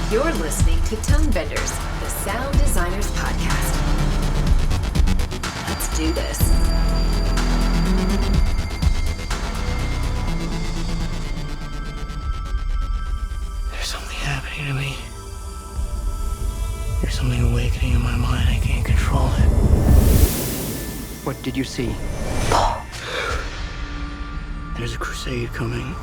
You're listening to Tonebenders, the Sound Designers Podcast. Let's do this. There's something happening to me. There's something awakening in my mind. I can't control it. What did you see? There's a crusade coming.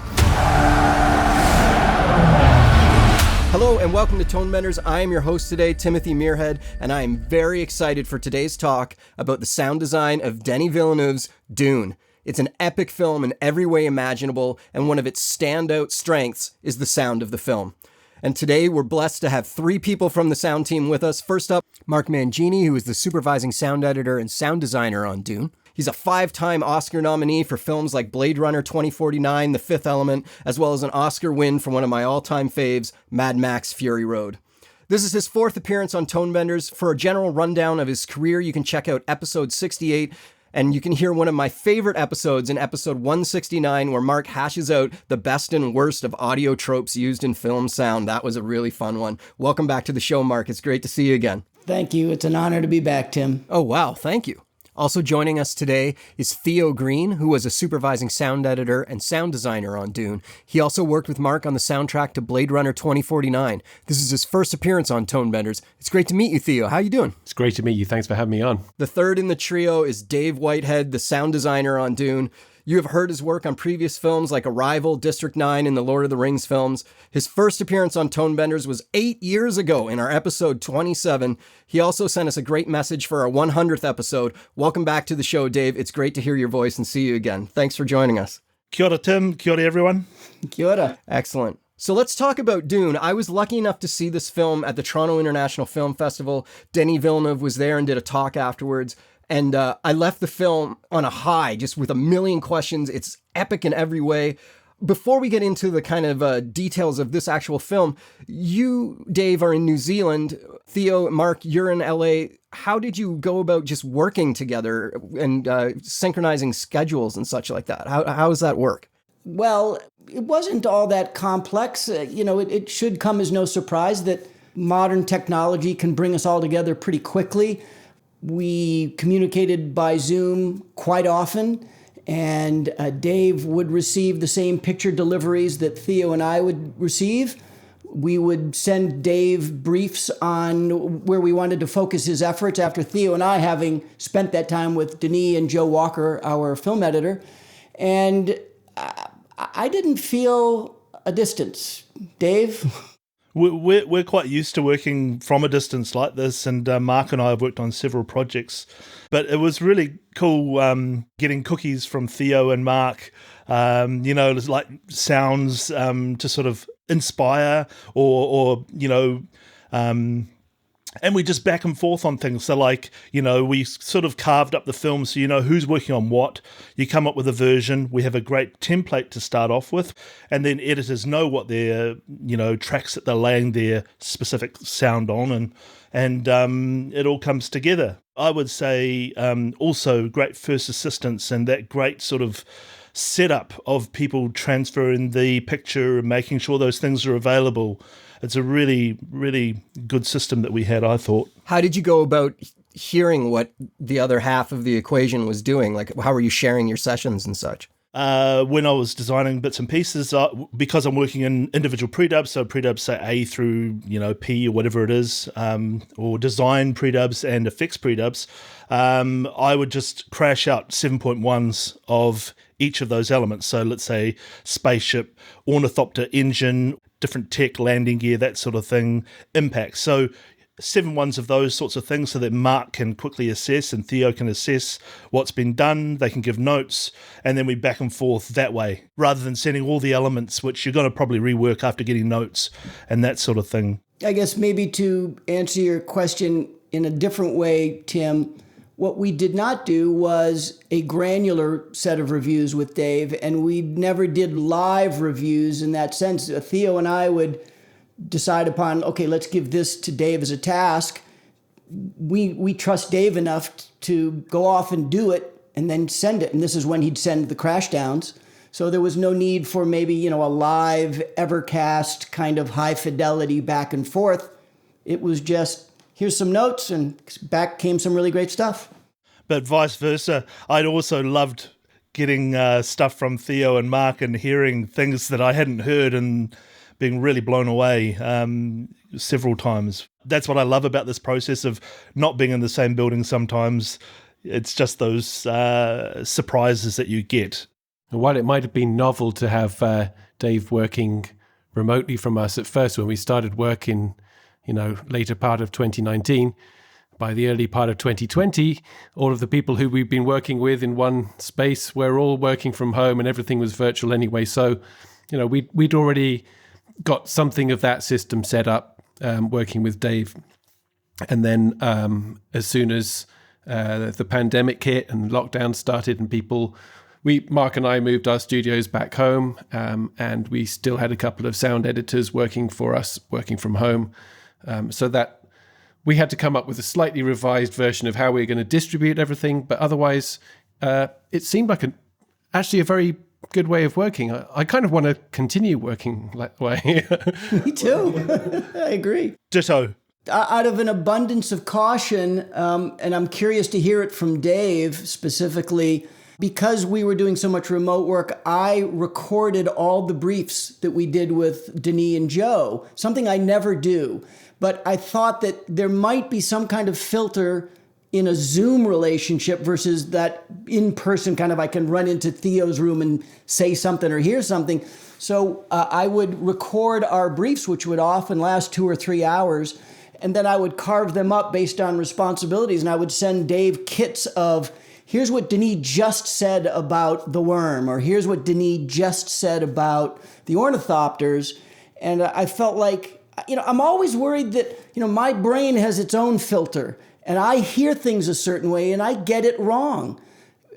Hello and welcome to Tonebenders. I am your host today, Timothy Muirhead, and I am very excited for today's talk about the sound design of Denis Villeneuve's Dune. It's an epic film in every way imaginable, and one of its standout strengths is the sound of the film. And today we're blessed to have three people from the sound team with us. First up, Mark Mangini, who is the supervising sound editor and sound designer on Dune. He's a 5-time Oscar nominee for films like Blade Runner 2049, The Fifth Element, as well as an Oscar win for one of my all-time faves, Mad Max Fury Road. This is his 4th appearance on Tonebenders. For a general rundown of his career, you can check out episode 68, and you can hear one of my favorite episodes in episode 169, where Mark hashes out the best and worst of audio tropes used in film sound. That was a really fun one. Welcome back to the show, Mark. It's great to see you again. Thank you. It's an honor to be back, Tim. Oh, wow. Thank you. Also joining us today is Theo Green, who was a supervising sound editor and sound designer on Dune. He also worked with Mark on the soundtrack to Blade Runner 2049. This is his first appearance on Tonebenders. It's great to meet you, Theo. How you doing? It's great to meet you. Thanks for having me on. The third in the trio is Dave Whitehead, the sound designer on Dune. You have heard his work on previous films like Arrival, District 9, and the Lord of the Rings films. His first appearance on Tonebenders was 8 years ago in our episode 27. He also sent us a great message for our 100th episode. Welcome back to the show, Dave. It's great to hear your voice and see you again. Thanks for joining us. Kia ora, Tim. Kia ora, everyone. Kia ora. Excellent. So let's talk about Dune. I was lucky enough to see this film at the Toronto International Film Festival. Denis Villeneuve was there and did a talk afterwards. And I left the film on a high, just with a million questions. It's epic in every way. Before we get into the kind of details of this actual film, you, Dave, are in New Zealand. Theo, Mark, you're in LA. How did you go about just working together and synchronizing schedules and such like that? How does that work? Well, it wasn't all that complex. It should come as no surprise that modern technology can bring us all together pretty quickly. We communicated by Zoom quite often, and Dave would receive the same picture deliveries that Theo and I would receive. We would send Dave briefs on where we wanted to focus his efforts after Theo and I having spent that time with Denis and Joe Walker, our film editor. And I didn't feel a distance. Dave? We're quite used to working from a distance like this, and Mark and I have worked on several projects. But it was really cool getting cookies from Theo and Mark, like sounds to sort of inspire or and we just back and forth on things. So we sort of carved up the film so you know who's working on what. You come up with a version. We have a great template to start off with. And then editors know what their, tracks that they're laying their specific sound on. And it all comes together. I would say also great first assistance and that great sort of setup of people transferring the picture and making sure those things are available. It's a really, really good system that we had, I thought. How did you go about hearing what the other half of the equation was doing? Like, how were you sharing your sessions and such? When I was designing bits and pieces, because I'm working in individual predubs, so predubs say A through, P or whatever it is, or design predubs and effects predubs, I would just crash out 7.1s of each of those elements. So let's say spaceship, ornithopter engine, different tech, landing gear, that sort of thing, impact. So 7.1s of those sorts of things so that Mark can quickly assess and Theo can assess what's been done. They can give notes, and then we back and forth that way, rather than sending all the elements, which you're going to probably rework after getting notes and that sort of thing. I guess maybe to answer your question in a different way, Tim, what we did not do was a granular set of reviews with Dave, and we never did live reviews in that sense. Theo and I would decide upon, okay, let's give this to Dave as a task. We trust Dave enough to go off and do it and then send it. And this is when he'd send the crash downs. So there was no need for maybe, a live Evercast kind of high fidelity back and forth. It was just, here's some notes, and back came some really great stuff. But vice versa, I'd also loved getting stuff from Theo and Mark and hearing things that I hadn't heard and being really blown away several times. That's what I love about this process of not being in the same building sometimes. It's just those surprises that you get. While it might have been novel to have Dave working remotely from us at first when we started work in, later part of 2019, by the early part of 2020, all of the people who we've been working with in one space were all working from home and everything was virtual anyway. So, we'd already got something of that system set up working with Dave. And then as soon as the pandemic hit and lockdown started and Mark and I moved our studios back home, and we still had a couple of sound editors working for us, working from home. So that we had to come up with a slightly revised version of how we were going to distribute everything. But otherwise, it seemed like actually a very good way of working. I kind of want to continue working that way. Me too. I agree. Ditto. Out of an abundance of caution, and I'm curious to hear it from Dave specifically, because we were doing so much remote work, I recorded all the briefs that we did with Denis and Joe, something I never do. But I thought that there might be some kind of filter in a Zoom relationship versus that in-person kind of, I can run into Theo's room and say something or hear something. So I would record our briefs, which would often last 2 or 3 hours, and then I would carve them up based on responsibilities, and I would send Dave kits of, here's what Denis just said about the worm, or here's what Denis just said about the ornithopters. And I felt like, I'm always worried that, my brain has its own filter and I hear things a certain way and I get it wrong.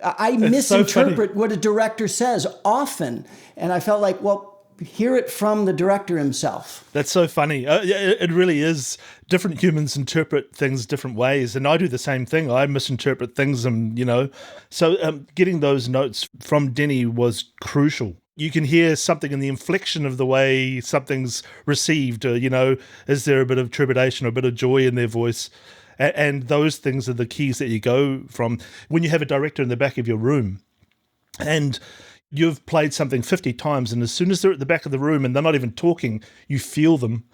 I misinterpret what a director says often. And I felt like, well, hear it from the director himself. That's so funny. It really is. Different humans interpret things different ways, and I do the same thing. I misinterpret things, and so getting those notes from Denis was crucial. You can hear something in the inflection of the way something's received. Is there a bit of trepidation or a bit of joy in their voice? And those things are the keys that you go from when you have a director in the back of your room, and you've played something 50 times, and as soon as they're at the back of the room and they're not even talking, you feel them,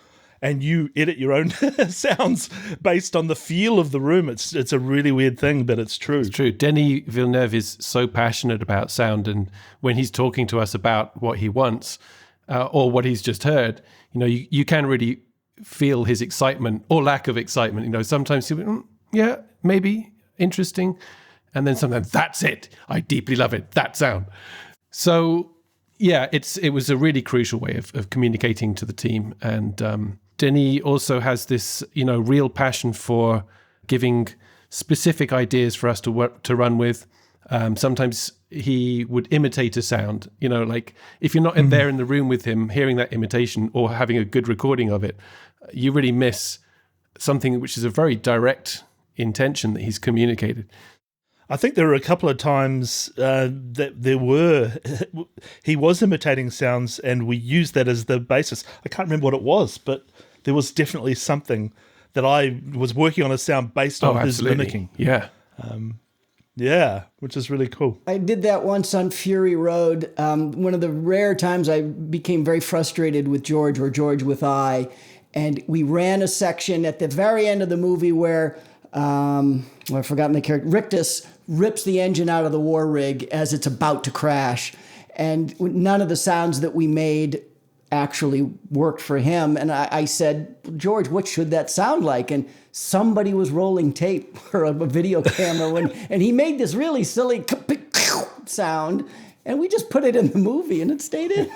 and you edit your own sounds based on the feel of the room. It's a really weird thing, but it's true. It's true. Denis Villeneuve is so passionate about sound, and when he's talking to us about what he wants or what he's just heard, you can really feel his excitement or lack of excitement. Sometimes he'll be, yeah, maybe, interesting. And then sometimes, that's it. I deeply love it. That sound. So, yeah, it was a really crucial way of communicating to the team. And Denis also has this, real passion for giving specific ideas for us to run with. Sometimes he would imitate a sound, like if you're not in there in the room with him, hearing that imitation or having a good recording of it, you really miss something which is a very direct intention that he's communicated. I think there were a couple of times that he was imitating sounds, and we used that as the basis. I can't remember what it was, but there was definitely something that I was working on a sound based on his mimicking. Yeah. Yeah, which is really cool. I did that once on Fury Road. One of the rare times I became very frustrated with George, or George with I, and we ran a section at the very end of the movie where I've forgotten the character. Rictus rips the engine out of the war rig as it's about to crash, and none of the sounds that we made actually worked for him. And I said, George, what should that sound like? And somebody was rolling tape or a video camera and he made this really silly sound, and we just put it in the movie and it stayed in.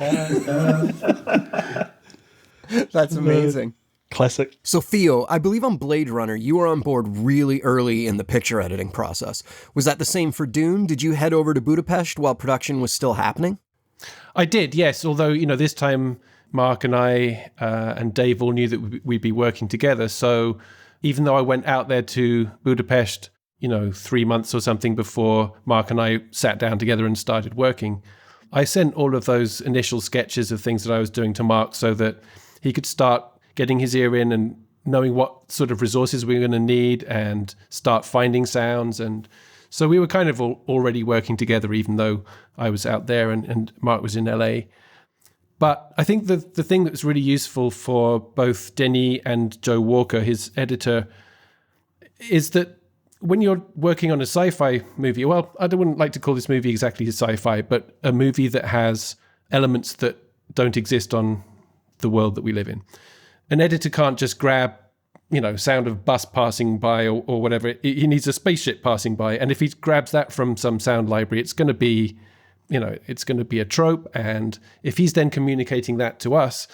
That's amazing. Classic. So Theo, I believe on Blade Runner, you were on board really early in the picture editing process. Was that the same for Dune? Did you head over to Budapest while production was still happening? I did, yes. Although, this time Mark and I and Dave all knew that we'd be working together. So even though I went out there to Budapest, 3 months or something before Mark and I sat down together and started working, I sent all of those initial sketches of things that I was doing to Mark so that he could start getting his ear in and knowing what sort of resources we were going to need and start finding sounds. And so we were kind of already working together, even though I was out there and Mark was in LA. But I think the thing that was really useful for both Denis and Joe Walker, his editor, is that when you're working on a sci-fi movie, well, I wouldn't like to call this movie exactly a sci-fi, but a movie that has elements that don't exist on the world that we live in. An editor can't just grab, sound of bus passing by or whatever. He needs a spaceship passing by. And if he grabs that from some sound library, it's going to be, it's going to be a trope. And if he's then communicating that to us,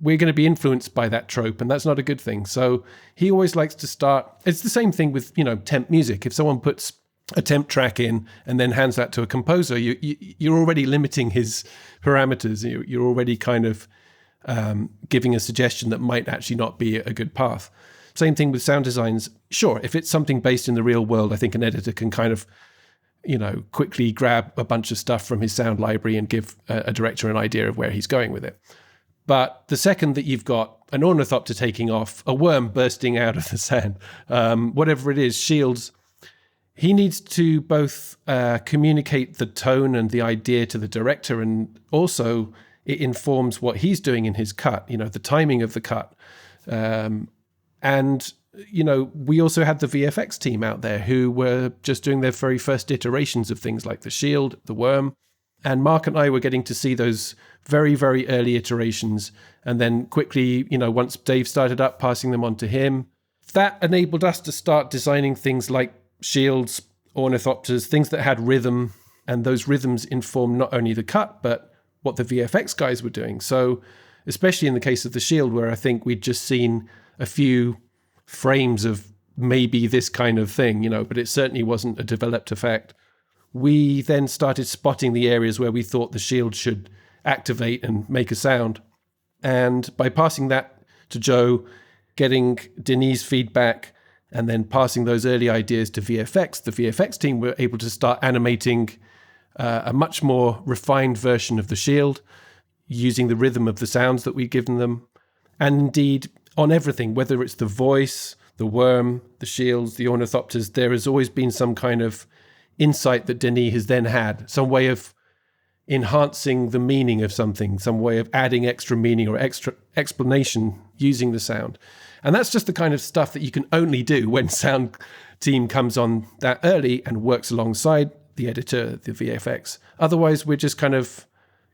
we're going to be influenced by that trope, and that's not a good thing. So he always likes to start. It's the same thing with, temp music. If someone puts a temp track in and then hands that to a composer, you're already limiting his parameters. You're already kind of giving a suggestion that might actually not be a good path. Same thing with sound designs. Sure, if it's something based in the real world, I think an editor can kind of, quickly grab a bunch of stuff from his sound library and give a director an idea of where he's going with it. But the second that you've got an ornithopter taking off, a worm bursting out of the sand, whatever it is, shields, he needs to both communicate the tone and the idea to the director, and also it informs what he's doing in his cut, the timing of the cut. And we also had the VFX team out there who were just doing their very first iterations of things like the shield, the worm. And Mark and I were getting to see those very, very early iterations. And then quickly, once Dave started up, passing them on to him. That enabled us to start designing things like shields, ornithopters, things that had rhythm. And those rhythms informed not only the cut, but what the VFX guys were doing. So especially in the case of the shield, where I think we'd just seen a few frames of maybe this kind of thing, but it certainly wasn't a developed effect. We then started spotting the areas where we thought the shield should activate and make a sound. And by passing that to Joe, getting Denis' feedback, and then passing those early ideas to VFX, the VFX team were able to start animating a much more refined version of the shield, using the rhythm of the sounds that we'd given them. And indeed, on everything, whether it's the voice, the worm, the shields, the ornithopters, there has always been some kind of insight that Denis has then had, some way of enhancing the meaning of something, some way of adding extra meaning or extra explanation using the sound. And that's just the kind of stuff that you can only do when sound team comes on that early and works alongside the editor, the VFX. Otherwise, we're just kind of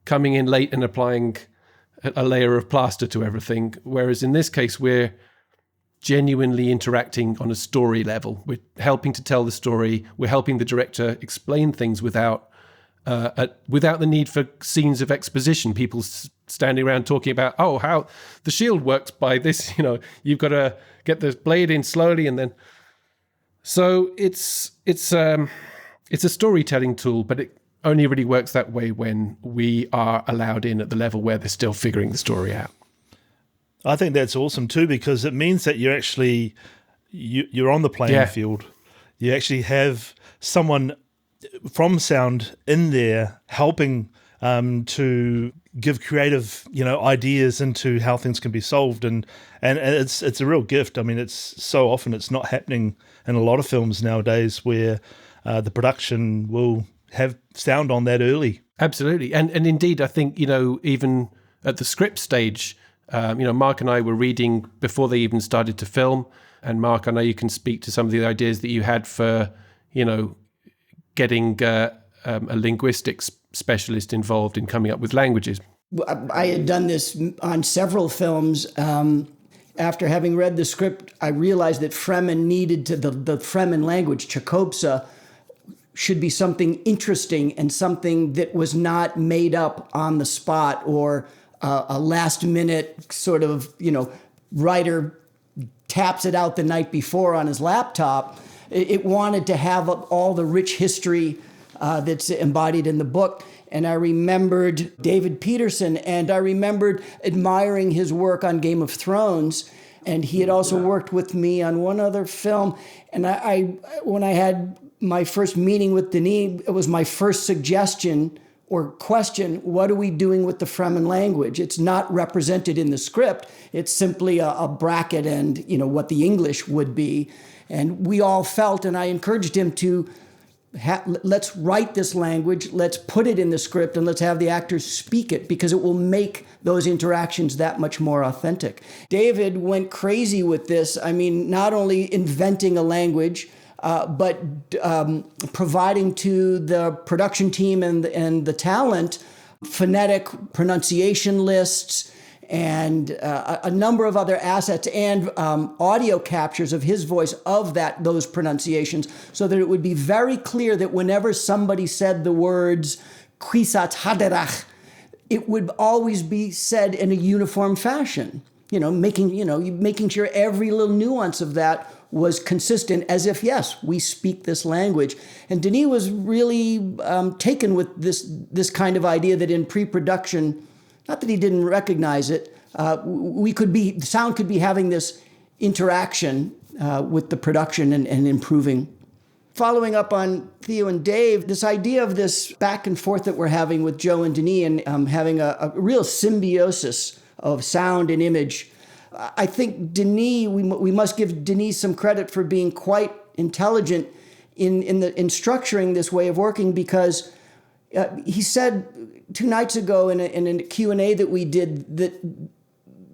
coming in late and applying a layer of plaster to everything. Whereas in this case, we're genuinely interacting on a story level. We're helping to tell the story. We're helping the director explain things without the need for scenes of exposition. People standing around talking about, how the shield works by this. You've got to get the blade in slowly, and then. So it's a storytelling tool, but it only really works that way when we are allowed in at the level where they're still figuring the story out. I think that's awesome too, because it means that you're actually you're on the playing field. You actually have someone from sound in there helping to give creative, ideas into how things can be solved, and it's a real gift. I mean, it's so often it's not happening in a lot of films nowadays where the production will have sound on that early. Absolutely, and indeed, I think even at the script stage. Mark and I were reading before they even started to film. And Mark, I know you can speak to some of the ideas that you had for, getting a linguistics specialist involved in coming up with languages. I had done this on several films. After having read the script, I realized that Fremen needed to, the Fremen language, Chakobsa, should be something interesting and something that was not made up on the spot or a last minute sort of, writer taps it out the night before on his laptop. It wanted to have all the rich history that's embodied in the book. And I remembered David Peterson, and I remembered admiring his work on Game of Thrones. And he had also worked with me on one other film. And I when I had my first meeting with Denis, it was my first suggestion or question, what are we doing with the Fremen language? It's not represented in the script. It's simply a bracket and, what the English would be. And we all felt, and I encouraged him to, let's write this language, let's put it in the script, and let's have the actors speak it, because it will make those interactions that much more authentic. David went crazy with this. I mean, not only inventing a language, but providing to the production team and the talent phonetic pronunciation lists and a number of other assets and audio captures of his voice of those pronunciations, so that it would be very clear that whenever somebody said the words "Quisat haderach," it would always be said in a uniform fashion. Making sure every little nuance of that was consistent, as if, yes, we speak this language. And Denis was really taken with this kind of idea that in pre-production, not that he didn't recognize it, sound could be having this interaction with the production and improving. Following up on Theo and Dave, this idea of this back and forth that we're having with Joe and Denis and having a real symbiosis of sound and image. I think Denis, we must give Denis some credit for being quite intelligent in structuring this way of working, because he said 2 nights ago in a Q&A that we did that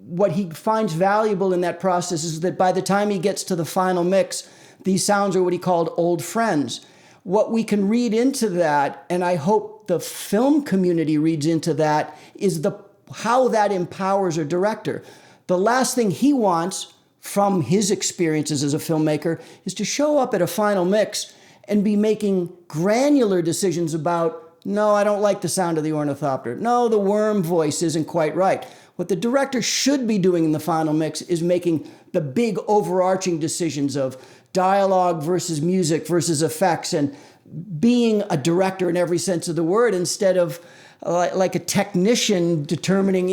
what he finds valuable in that process is that by the time he gets to the final mix, these sounds are what he called old friends. What we can read into that, and I hope the film community reads into that, is how that empowers a director. The last thing he wants from his experiences as a filmmaker is to show up at a final mix and be making granular decisions about, no, I don't like the sound of the ornithopter. No, the worm voice isn't quite right. What the director should be doing in the final mix is making the big overarching decisions of dialogue versus music versus effects, and being a director in every sense of the word, instead of like a technician determining,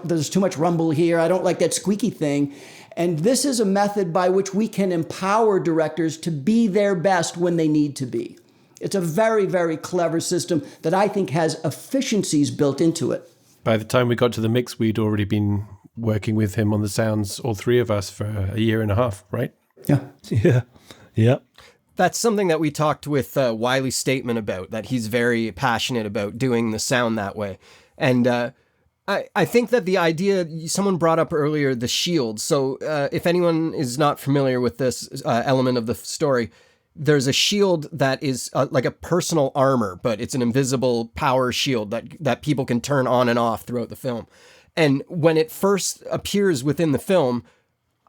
there's too much rumble here, I don't like that squeaky thing. And this is a method by which we can empower directors to be their best when they need to be. It's a very, very clever system that I think has efficiencies built into it. By the time we got to the mix, we'd already been working with him on the sounds, all 3 of us, for a year and a half, right? Yeah. That's something that we talked with Wiley Stateman about, that he's very passionate about doing the sound that way. And I think that the idea, someone brought up earlier, the shield. So if anyone is not familiar with this element of the story, there's a shield that is like a personal armor, but it's an invisible power shield that people can turn on and off throughout the film. And when it first appears within the film,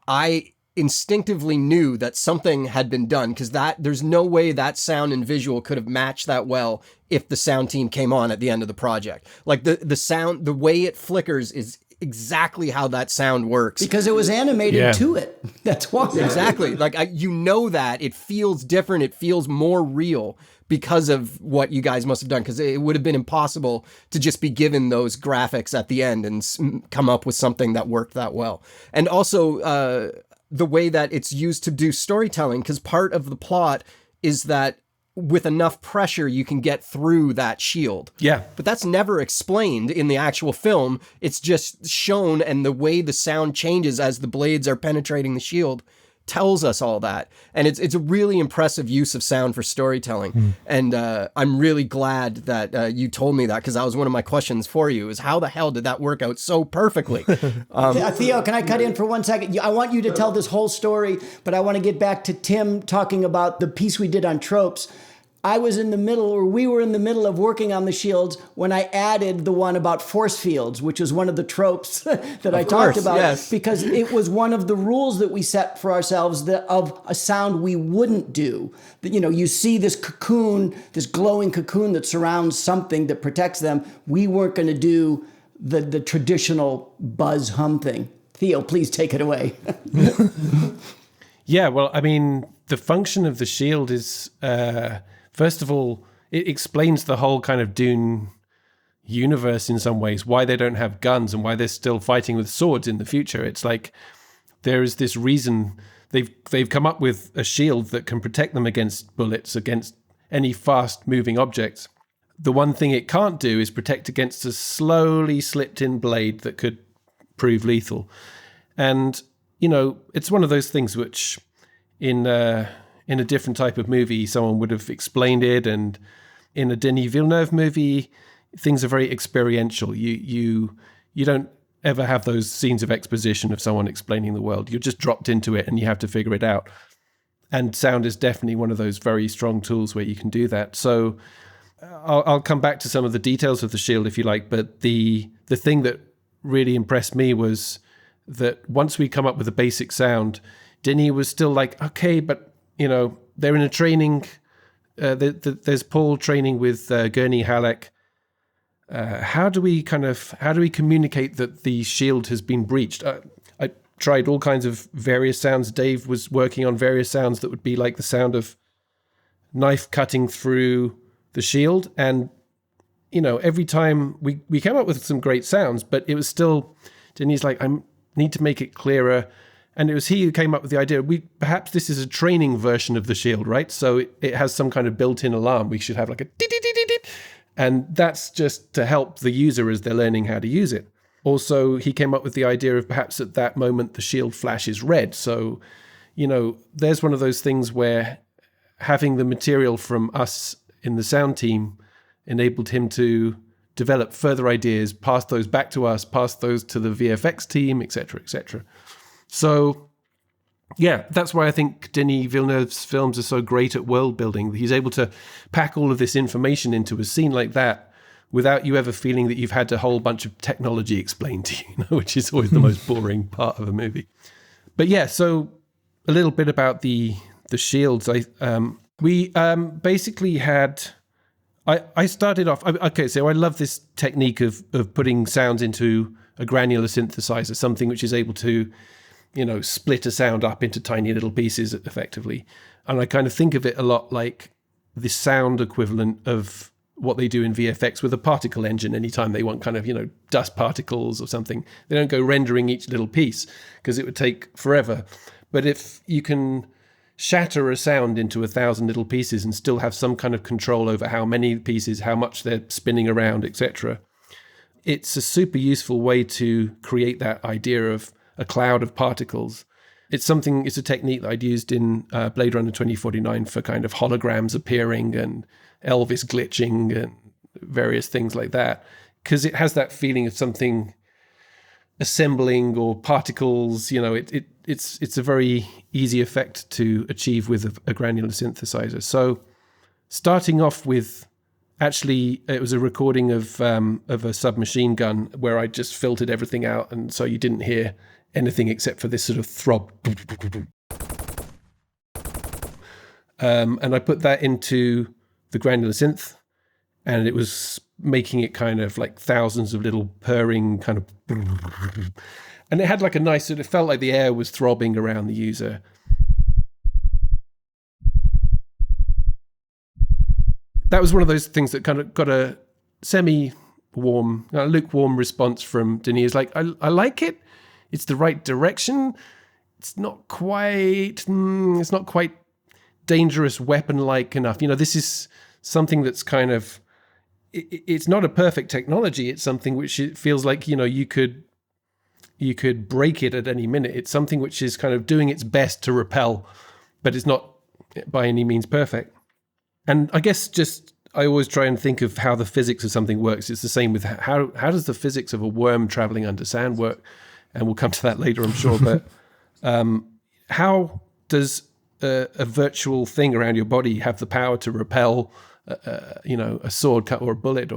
I instinctively knew that something had been done, because there's no way that sound and visual could have matched that well if the sound team came on at the end of the project. Like the sound, the way it flickers is exactly how that sound works. Because it was animated to it. That's why. Exactly. Like that it feels different. It feels more real because of what you guys must have done, because it would have been impossible to just be given those graphics at the end and come up with something that worked that well. And also, the way that it's used to do storytelling, because part of the plot is that with enough pressure, you can get through that shield. Yeah. But that's never explained in the actual film. It's just shown, and the way the sound changes as the blades are penetrating the shield tells us all that. And it's a really impressive use of sound for storytelling. And I'm really glad that you told me that, because that was one of my questions for you, is how the hell did that work out so perfectly? Theo, can I cut in for 1 second? I want you to tell this whole story, but I want to get back to Tim talking about the piece we did on tropes. we were in the middle of working on the shields when I added the one about force fields, which is one of the tropes that I talked about. Yes. Because it was one of the rules that we set for ourselves of a sound we wouldn't do. You see this cocoon, this glowing cocoon that surrounds something that protects them. We weren't going to do the traditional buzz hum thing. Theo, please take it away. Yeah, well, I mean, the function of the shield is, first of all, it explains the whole kind of Dune universe in some ways, why they don't have guns and why they're still fighting with swords in the future. It's like there is this reason they've come up with a shield that can protect them against bullets, against any fast-moving objects. The one thing it can't do is protect against a slowly slipped in blade that could prove lethal. And, it's one of those things which in a different type of movie, someone would have explained it. And in a Denis Villeneuve movie, things are very experiential. You don't ever have those scenes of exposition of someone explaining the world. You're just dropped into it and you have to figure it out. And sound is definitely one of those very strong tools where you can do that. So I'll come back to some of the details of the shield if you like, but the thing that really impressed me was that once we come up with a basic sound, Denis was still like, okay, but they're in a training. There's Paul training with Gurney Halleck. How do we communicate that the shield has been breached? I tried all kinds of various sounds. Dave was working on various sounds that would be like the sound of knife cutting through the shield. And, every time we came up with some great sounds, but it was still, Denis like, I need to make it clearer. And it was he who came up with the idea. Perhaps this is a training version of the shield, right? So it has some kind of built-in alarm. We should have like a dee-dee-dee-dee-dee. And that's just to help the user as they're learning how to use it. Also, he came up with the idea of perhaps at that moment the shield flashes red. So, there's one of those things where having the material from us in the sound team enabled him to develop further ideas, pass those back to us, pass those to the VFX team, etc., etc. So, yeah, that's why I think Denis Villeneuve's films are so great at world building. He's able to pack all of this information into a scene like that without you ever feeling that you've had a whole bunch of technology explained to you, which is always the most boring part of a movie. But yeah, so a little bit about the shields. We basically had... I started off... Okay, so I love this technique of putting sounds into a granular synthesizer, something which is able to, split a sound up into tiny little pieces effectively. And I kind of think of it a lot like the sound equivalent of what they do in VFX with a particle engine anytime they want kind of, dust particles or something. They don't go rendering each little piece because it would take forever. But if you can shatter a sound into 1,000 little pieces and still have some kind of control over how many pieces, how much they're spinning around, etc., it's a super useful way to create that idea of a cloud of particles. It's a technique that I'd used in Blade Runner 2049 for kind of holograms appearing and Elvis glitching and various things like that, because it has that feeling of something assembling or particles. It's a very easy effect to achieve with a granular synthesizer. So starting off with, actually, it was a recording of a submachine gun where I just filtered everything out, and so you didn't hear anything except for this sort of throb. And I put that into the granular synth, and it was making it kind of like thousands of little purring kind of... And it had like a nice... It felt like the air was throbbing around the user. That was one of those things that kind of got a semi-warm, lukewarm response from Denis. Like, I like it. It's the right direction. It's not quite dangerous weapon-like enough. This is something that's kind of... It's not a perfect technology. It's something which it feels like, you could break it at any minute. It's something which is kind of doing its best to repel, but it's not by any means perfect. And I guess I always try and think of how the physics of something works. It's the same with how does the physics of a worm traveling under sand work? And we'll come to that later, I'm sure. But how does a virtual thing around your body have the power to repel, a sword cut or a bullet?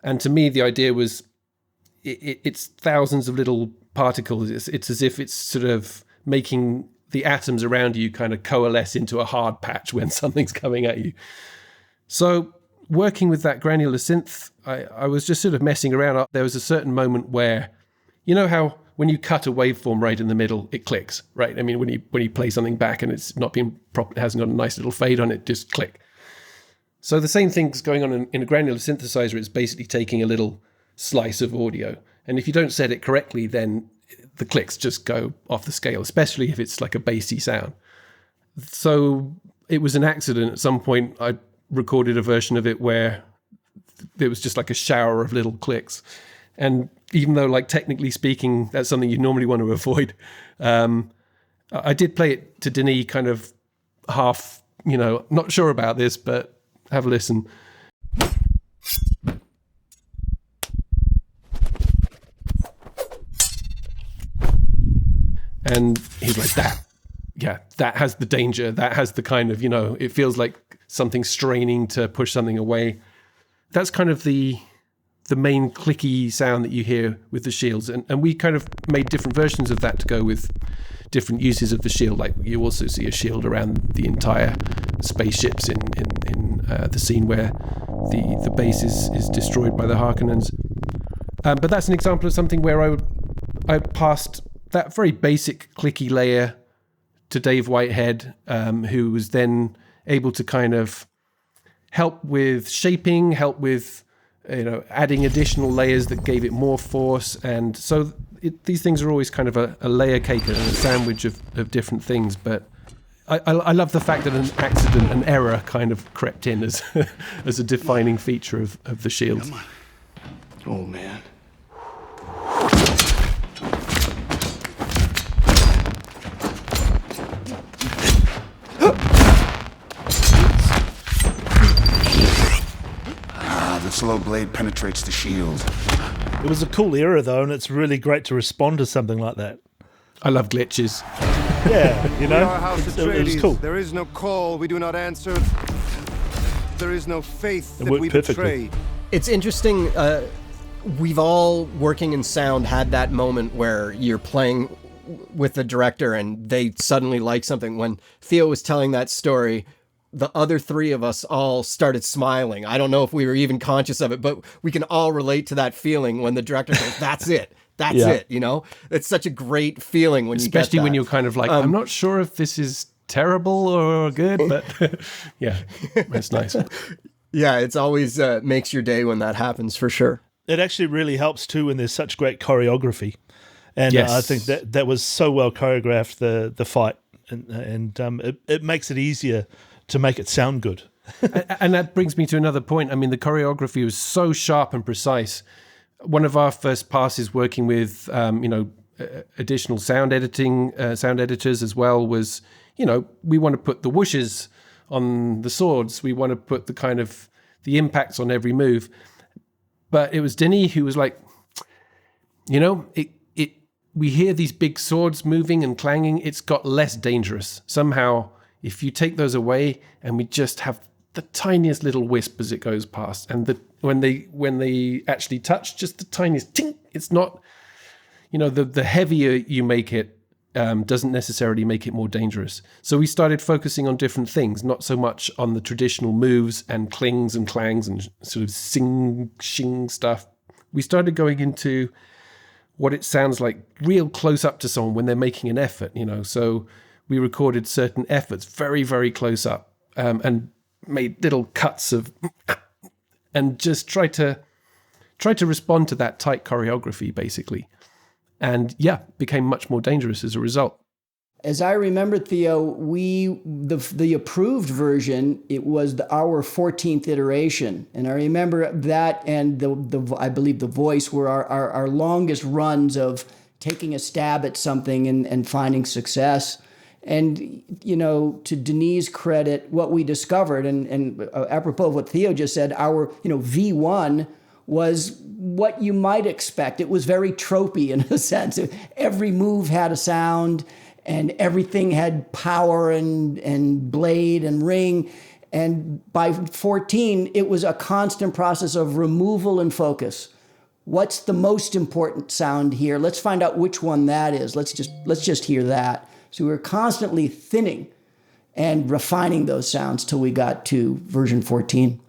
And to me, the idea was it's thousands of little particles. It's as if it's sort of making the atoms around you kind of coalesce into a hard patch when something's coming at you. So working with that granular synth, I was just sort of messing around. There was a certain moment where, how when you cut a waveform right in the middle, it clicks, right? I mean, when you play something back and it's not being proper, it hasn't got a nice little fade on it, just click. So the same thing's going on in a granular synthesizer. It's basically taking a little slice of audio. And if you don't set it correctly, then the clicks just go off the scale, especially if it's like a bassy sound. So it was an accident. At some point, I recorded a version of it where there was just like a shower of little clicks. And even though, like, technically speaking, that's something you normally want to avoid, I did play it to Denis kind of half, not sure about this, but have a listen. And he's like, that has the danger. That has the kind of, it feels like something straining to push something away. That's kind of the main clicky sound that you hear with the shields. And we kind of made different versions of that to go with different uses of the shield. Like you also see a shield around the entire spaceships in the scene where the base is destroyed by the Harkonnens. But that's an example of something where I passed that very basic clicky layer to Dave Whitehead, who was then able to kind of help with shaping, help with adding additional layers that gave it more force. And so these things are always kind of a layer cake and a sandwich of different things. But I love the fact that an accident, an error kind of crept in as as a defining feature of the shield. Come on. Oh, man. The slow blade penetrates the shield. It was a cool era, though, and it's really great to respond to something like that. I love glitches. Yeah, We are House it was Atreides. cool. There is no call we do not answer. There is no faith It that worked we perfectly. betray. It's interesting. We've all, working in sound, had that moment where you're playing with the director and they suddenly like something. When Theo was telling that story, the other three of us all started smiling. I don't know if we were even conscious of it, but we can all relate to that feeling when the director goes, that's it. That's it. It's such a great feeling when Especially you get when that. you're kind of like, I'm not sure if this is terrible or good, but yeah, that's nice. Yeah, it's always makes your day when that happens, for sure. It actually really helps, too, when there's such great choreography. And Yes. I think that was so well choreographed, the fight. And it makes it easier to make it sound good. And that brings me to another point. I mean, the choreography was so sharp and precise. One of our first passes working with, additional sound editors as well was, we want to put the whooshes on the swords. We want to put the kind of the impacts on every move. But it was Denis who was like, we hear these big swords moving and clanging. It's got less dangerous. Somehow, if you take those away and we just have the tiniest little wisp as it goes past, and when they actually touch, just the tiniest tink, it's not, the heavier you make it doesn't necessarily make it more dangerous. So we started focusing on different things, not so much on the traditional moves and clings and clangs and sort of sing, shing stuff. We started going into what it sounds like real close up to someone when they're making an effort, So we recorded certain efforts very, very close up and made little cuts of and just try to respond to that tight choreography, basically. And became much more dangerous as a result. As I remember, Theo, the approved version, it was our 14th iteration. And I remember that and I believe the voice were our longest runs of taking a stab at something and finding success. And, to Denis' credit, what we discovered, and apropos of what Theo just said, our, V1 was what you might expect. It was very tropey in a sense. Every move had a sound, and everything had power and blade and ring. And by 14, it was a constant process of removal and focus. What's the most important sound here? Let's find out which one that is. Let's just hear that. So we were constantly thinning and refining those sounds till we got to version 14.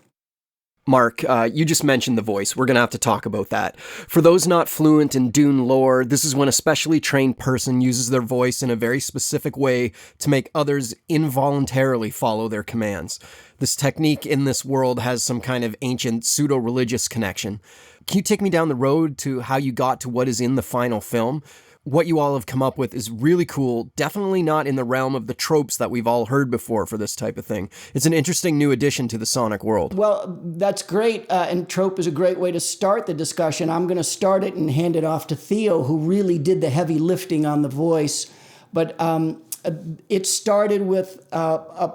Mark, you just mentioned the voice. We're going to have to talk about that. For those not fluent in Dune lore, this is when a specially trained person uses their voice in a very specific way to make others involuntarily follow their commands. This technique in this world has some kind of ancient pseudo-religious connection. Can you take me down the road to how you got to what is in the final film? what you all have come up with is really cool. Definitely not in the realm of the tropes that we've all heard before for this type of thing. It's an interesting new addition to the sonic world. Well, that's great, and trope is a great way to start the discussion. I'm going to start it and hand it off to Theo, who really did the heavy lifting on the voice. But it started with a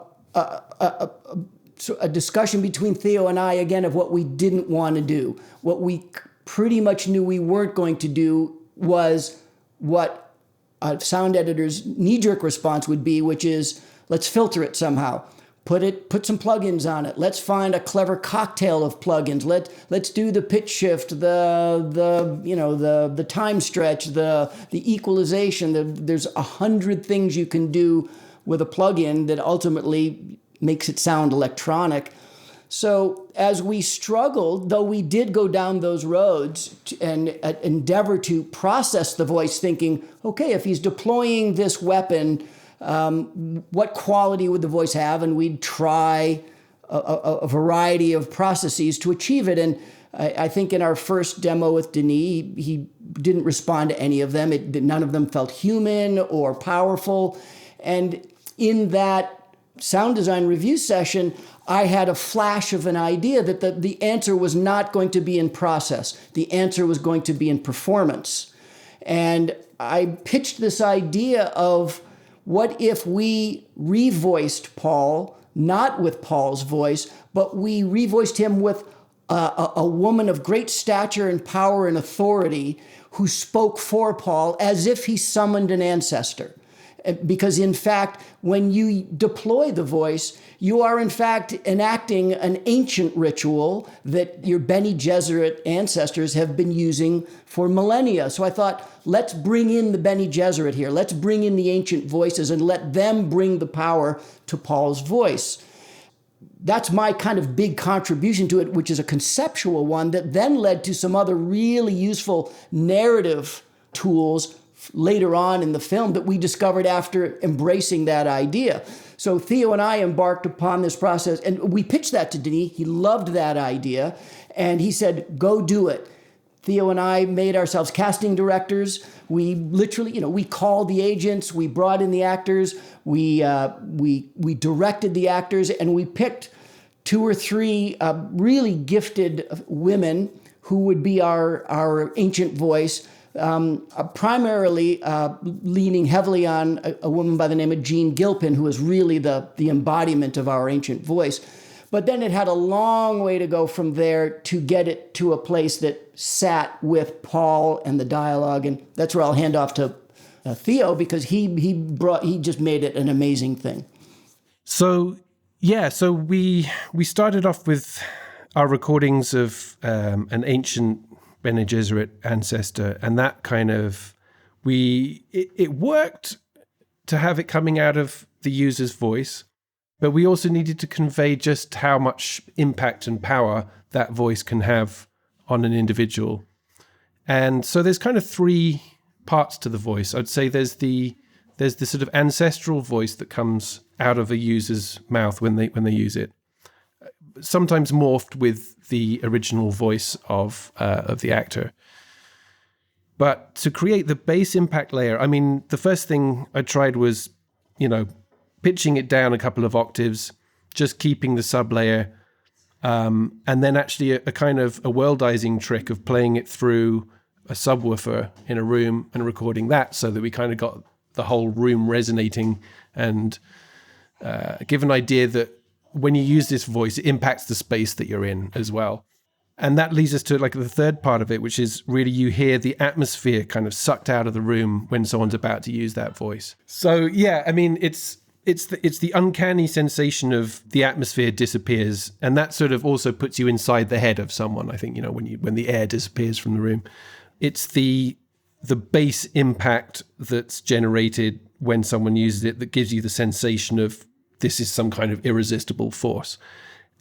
discussion between Theo and I, again, of what we didn't want to do. What we pretty much knew we weren't going to do was what a sound editor's knee-jerk response would be, which is, let's filter it somehow. Put some plugins on it. Let's find a clever cocktail of plugins. Let's do the pitch shift, the time stretch, the equalization. There's 100 things you can do with a plugin that ultimately makes it sound electronic. So as we struggled, though we did go down those roads and endeavor to process the voice, thinking, okay, if he's deploying this weapon, what quality would the voice have? And we'd try a variety of processes to achieve it. And I think in our first demo with Denis, he didn't respond to any of them. None of them felt human or powerful. And in that sound design review session, I had a flash of an idea that the answer was not going to be in process. The answer was going to be in performance. And I pitched this idea of, what if we revoiced Paul, not with Paul's voice, but we revoiced him with a woman of great stature and power and authority who spoke for Paul as if he summoned an ancestor. Because in fact, when you deploy the voice, you are in fact enacting an ancient ritual that your Bene Gesserit ancestors have been using for millennia. So I thought, let's bring in the Bene Gesserit here. Let's bring in the ancient voices and let them bring the power to Paul's voice. That's my kind of big contribution to it, which is a conceptual one that then led to some other really useful narrative tools later on in the film that we discovered after embracing that idea. So Theo and I embarked upon this process, and we pitched that to Denis. He loved that idea, and he said, go do it. Theo and I made ourselves casting directors. We literally, we called the agents, we brought in the actors, we directed the actors, and we picked 2 or 3 really gifted women who would be our ancient voice, primarily leaning heavily on a woman by the name of Jean Gilpin, who is really the embodiment of our ancient voice. But then it had a long way to go from there to get it to a place that sat with Paul and the dialogue. And that's where I'll hand off to Theo, because he just made it an amazing thing. So we started off with our recordings of an ancient Bene Gesserit ancestor, and that kind of it worked to have it coming out of the user's voice, but we also needed to convey just how much impact and power that voice can have on an individual. And so there's kind of 3 parts to the voice. I'd say there's the sort of ancestral voice that comes out of a user's mouth when they use it, sometimes morphed with the original voice of the actor. But to create the bass impact layer, I mean, the first thing I tried was, pitching it down a couple of octaves, just keeping the sub layer, and then actually a kind of a worldizing trick of playing it through a subwoofer in a room and recording that, so that we kind of got the whole room resonating, and give an idea that when you use this voice, it impacts the space that you're in as well. And that leads us to the third part of it, which is really you hear the atmosphere kind of sucked out of the room when someone's about to use that voice. So yeah, I mean, it's the uncanny sensation of the atmosphere disappears, and that sort of also puts you inside the head of someone. I think when the air disappears from the room, it's the bass impact that's generated when someone uses it that gives you the sensation of this is some kind of irresistible force,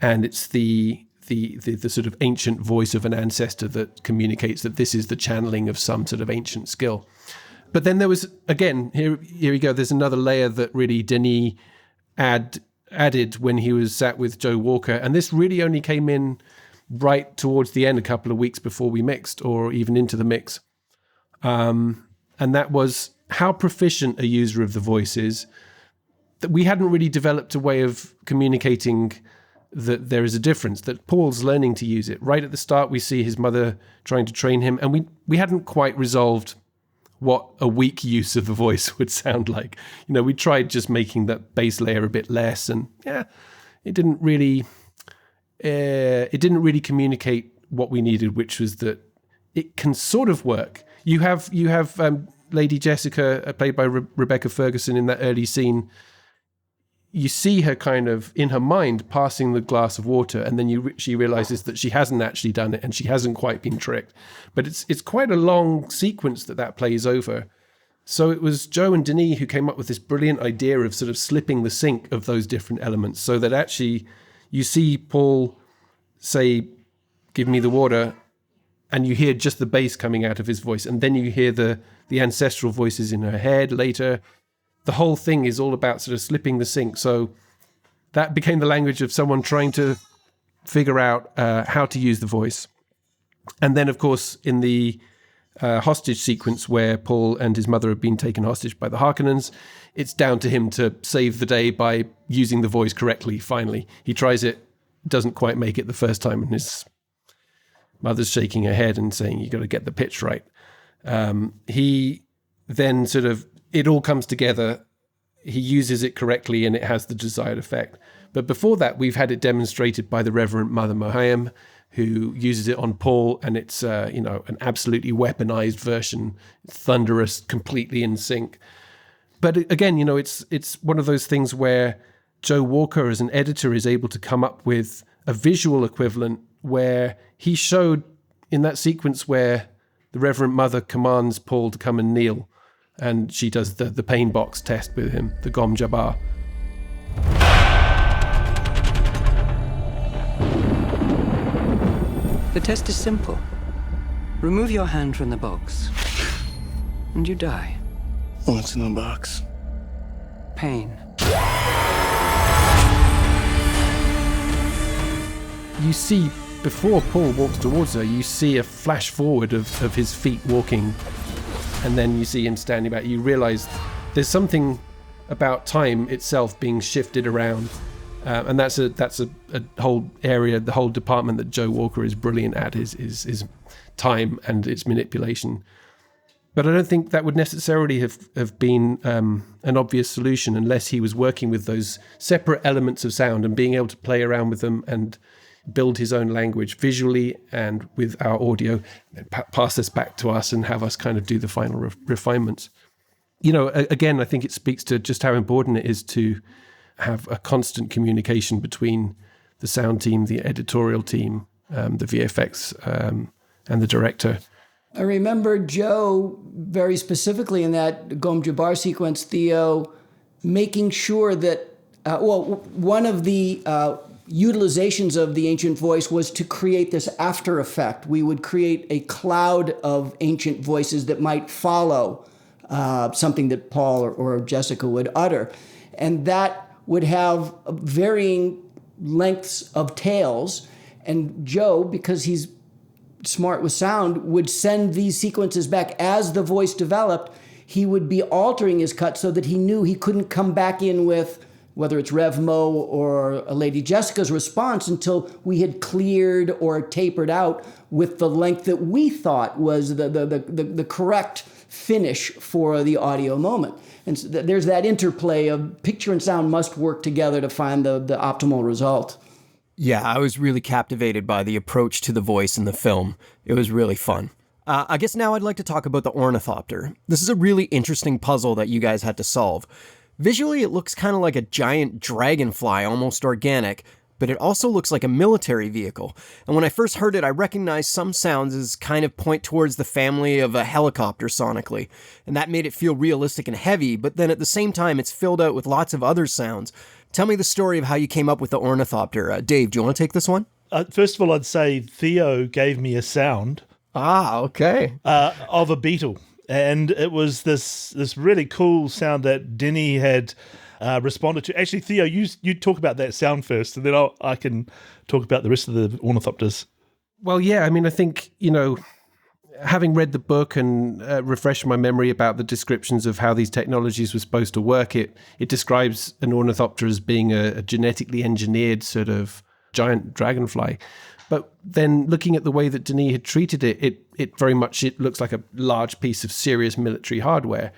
and it's the sort of ancient voice of an ancestor that communicates that this is the channeling of some sort of ancient skill. But then there was, again, here we go, there's another layer that really Denis added when he was sat with Joe Walker, and this really only came in right towards the end, a couple of weeks before we mixed, or even into the mix. And and that was how proficient a user of the voice is. That we hadn't really developed a way of communicating that there is a difference, that Paul's learning to use it. Right at the start, we see his mother trying to train him, and we hadn't quite resolved what a weak use of the voice would sound like. We tried just making that bass layer a bit less, and it didn't really communicate what we needed, which was that it can sort of work. You have Lady Jessica, played by Rebecca Ferguson, in that early scene. You see her kind of in her mind passing the glass of water, and then she realizes that she hasn't actually done it and she hasn't quite been tricked. But it's quite a long sequence that plays over. So it was Joe and Denis who came up with this brilliant idea of sort of slipping the sync of those different elements, so that actually you see Paul say, "Give me the water," and you hear just the bass coming out of his voice, and then you hear the ancestral voices in her head later. The whole thing is all about sort of slipping the sync. So that became the language of someone trying to figure out how to use the voice. And then, of course, in the hostage sequence where Paul and his mother have been taken hostage by the Harkonnens, it's down to him to save the day by using the voice correctly, finally. He tries it, doesn't quite make it the first time, and his mother's shaking her head and saying, "You got to get the pitch right." He then sort of, it all comes together. He uses it correctly and it has the desired effect. But before that, we've had it demonstrated by the Reverend Mother Mohayem, who uses it on Paul, and it's an absolutely weaponized version, thunderous, completely in sync. But again, it's one of those things where Joe Walker, as an editor, is able to come up with a visual equivalent where he showed in that sequence where the Reverend Mother commands Paul to come and kneel, and she does the pain box test with him, the Gom Jabbar. The test is simple. Remove your hand from the box, and you die. What's in the box? Pain. You see, before Paul walks towards her, you see a flash forward of his feet walking, and then you see him standing back. You realize there's something about time itself being shifted around, and that's a whole area, the whole department that Joe Walker is brilliant at, is time and its manipulation. But I don't think that would necessarily have been an obvious solution unless he was working with those separate elements of sound and being able to play around with them and build his own language visually and with our audio, and pass this back to us and have us kind of do the final refinements. Again, I think it speaks to just how important it is to have a constant communication between the sound team, the editorial team, the VFX, and the director. I remember Joe very specifically in that Gom Jabbar sequence, Theo, making sure that, one of the utilizations of the ancient voice was to create this after effect. We would create a cloud of ancient voices that might follow something that Paul or Jessica would utter. And that would have varying lengths of tails. And Joe, because he's smart with sound, would send these sequences back. As the voice developed, he would be altering his cut so that he knew he couldn't come back in with whether it's Revmo or Lady Jessica's response until we had cleared or tapered out with the length that we thought was the correct finish for the audio moment. And so there's that interplay of picture and sound must work together to find the optimal result. Yeah, I was really captivated by the approach to the voice in the film. It was really fun. I guess now I'd like to talk about the Ornithopter. This is a really interesting puzzle that you guys had to solve. Visually, it looks kind of like a giant dragonfly, almost organic, but it also looks like a military vehicle. And when I first heard it, I recognized some sounds as kind of point towards the family of a helicopter sonically. And that made it feel realistic and heavy, but then at the same time, it's filled out with lots of other sounds. Tell me the story of how you came up with the Ornithopter. Dave, do you want to take this one? First of all, I'd say Theo gave me a sound. Ah, okay. Of a beetle. And it was this really cool sound that Denis had responded to. Actually, Theo, you talk about that sound first, and then I can talk about the rest of the Ornithopters. Well, yeah, I mean, I think, having read the book and refreshed my memory about the descriptions of how these technologies were supposed to work, it describes an ornithopter as being a genetically engineered sort of giant dragonfly. But then looking at the way that Denis had treated it, it very much, it looks like a large piece of serious military hardware.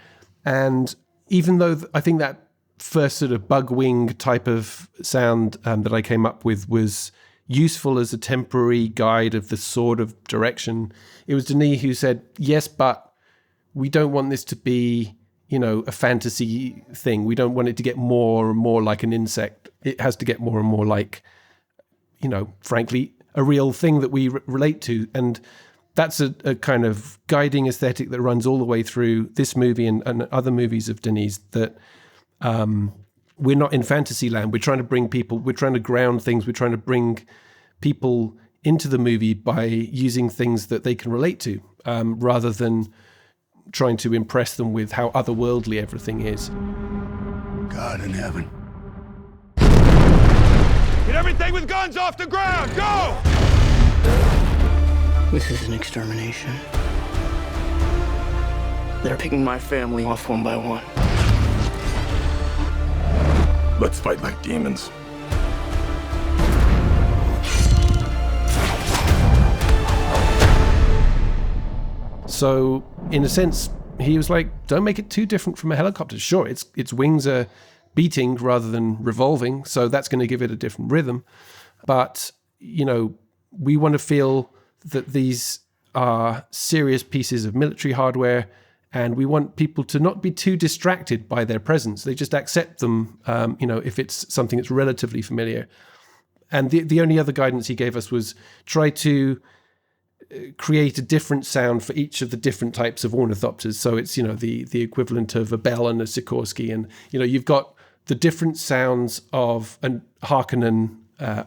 And even though I think that first sort of bug wing type of sound that I came up with was useful as a temporary guide of the sort of direction, it was Denis who said, yes, but we don't want this to be, a fantasy thing. We don't want it to get more and more like an insect. It has to get more and more like, frankly, a real thing that we relate to. And that's a kind of guiding aesthetic that runs all the way through this movie and other movies of Denis, that we're not in fantasy land. We're trying to bring people, we're trying to ground things, we're trying to bring people into the movie by using things that they can relate to, rather than trying to impress them with how otherworldly everything is. God in heaven. Get everything with guns off the ground! Go! This is an extermination. They're picking my family off one by one. Let's fight like demons. So, in a sense, he was like, don't make it too different from a helicopter. Sure, its wings are beating rather than revolving, so that's going to give it a different rhythm. But, we want to feel that these are serious pieces of military hardware, and we want people to not be too distracted by their presence. They just accept them, if it's something that's relatively familiar. And the only other guidance he gave us was try to create a different sound for each of the different types of ornithopters. So it's, the equivalent of a bell and a Sikorsky. And, you've got the different sounds of an Harkonnen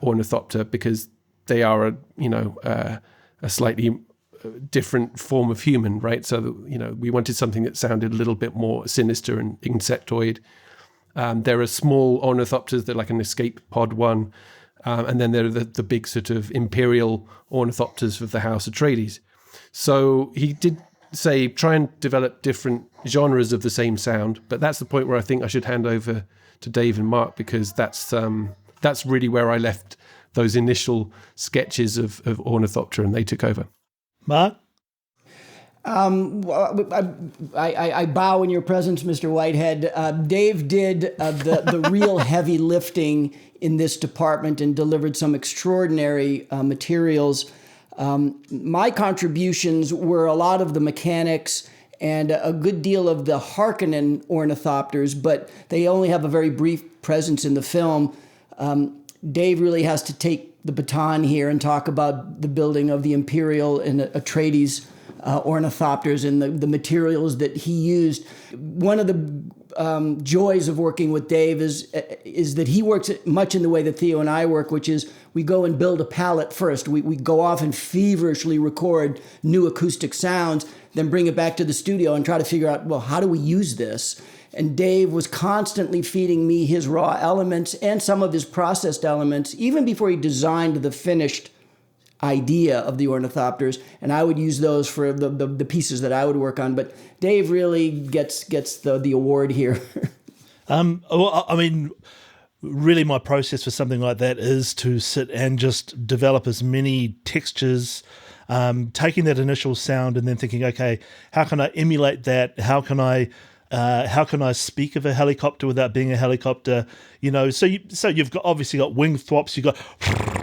ornithopter, because they are a slightly different form of human, right? So, we wanted something that sounded a little bit more sinister and insectoid. There are small ornithopters, they're like an escape pod one. And then there are the big sort of imperial ornithopters of the House Atreides. So he did say, try and develop different genres of the same sound. But that's the point where I think I should hand over to Dave and Mark, because that's really where I left those initial sketches of Ornithopter, and they took over. Mark? I bow in your presence, Mr. Whitehead. Dave did the real heavy lifting in this department and delivered some extraordinary materials. My contributions were a lot of the mechanics and a good deal of the Harkonnen ornithopters, but they only have a very brief presence in the film. Dave really has to take the baton here and talk about the building of the Imperial and Atreides ornithopters and the materials that he used. One of the joys of working with Dave is that he works much in the way that Theo and I work, which is we go and build a palette first. We go off and feverishly record new acoustic sounds, then bring it back to the studio and try to figure out, well, how do we use this? And Dave was constantly feeding me his raw elements and some of his processed elements, even before he designed the finished idea of the ornithopters, and I would use those for the pieces that I would work on. But Dave really gets the award here. Well, I mean, really my process for something like that is to sit and just develop as many textures, taking that initial sound and then thinking, okay, how can I emulate that? How can I speak of a helicopter without being a helicopter? So you've obviously got wing thwops.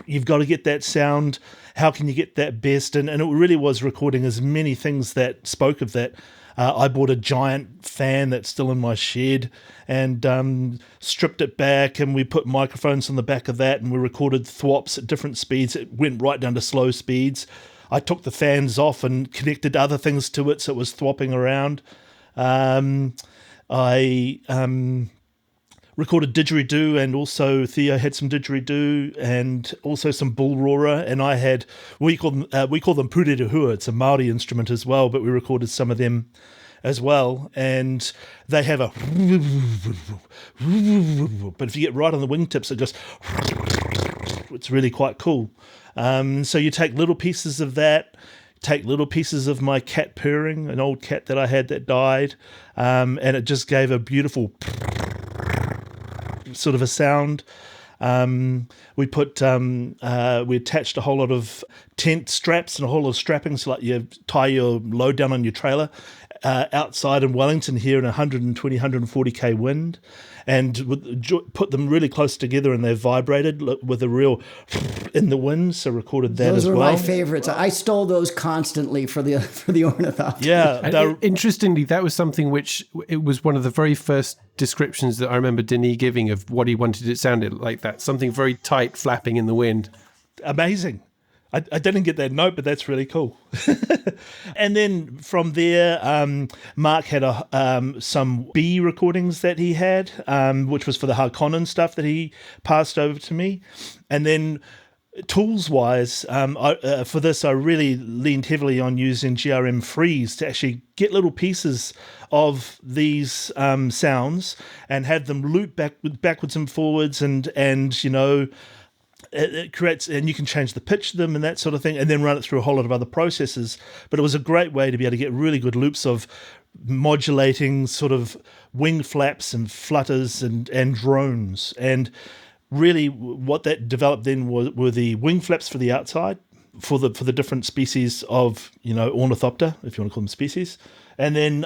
You've got to get that sound. How can you get that best? And it really was recording as many things that spoke of that. I bought a giant fan that's still in my shed and stripped it back, and we put microphones on the back of that, and we recorded thwops at different speeds. It went right down to slow speeds. I took the fans off and connected other things to it, so it was thwopping around. I recorded didgeridoo, and also Theo had some didgeridoo and also some bull roarer, and we call them pureruhua. It's a Māori instrument as well, but we recorded some of them as well, and they have a but if you get right on the wingtips, it goes, it's really quite cool. So you take little pieces of that, take little pieces of my cat purring, an old cat that I had that died, and it just gave a beautiful sort of a sound. We attached a whole lot of tent straps and a whole lot of strappings, like you tie your load down on your trailer outside in Wellington here in 120, 140k wind, and put them really close together, and they vibrated with a real in the wind, so recorded that as well. Those were my favorites. I stole those constantly for the Ornithopter. Yeah. Interestingly, that was something which it was one of the very first descriptions that I remember Denis giving of what he wanted it sounded like, that something very tight flapping in the wind. Amazing. I didn't get that note, but that's really cool. And then from there, Mark had some B recordings that he had, which was for the Harkonnen stuff that he passed over to me. And then tools-wise, for this, I really leaned heavily on using GRM Freeze to actually get little pieces of these sounds and have them loop backwards and forwards, and you know, it creates, and you can change the pitch of them and that sort of thing, and then run it through a whole lot of other processes. But it was a great way to be able to get really good loops of modulating sort of wing flaps and flutters and drones. And really what that developed then were the wing flaps for the outside, for the different species of, you know, Ornithopter, if you want to call them species. And then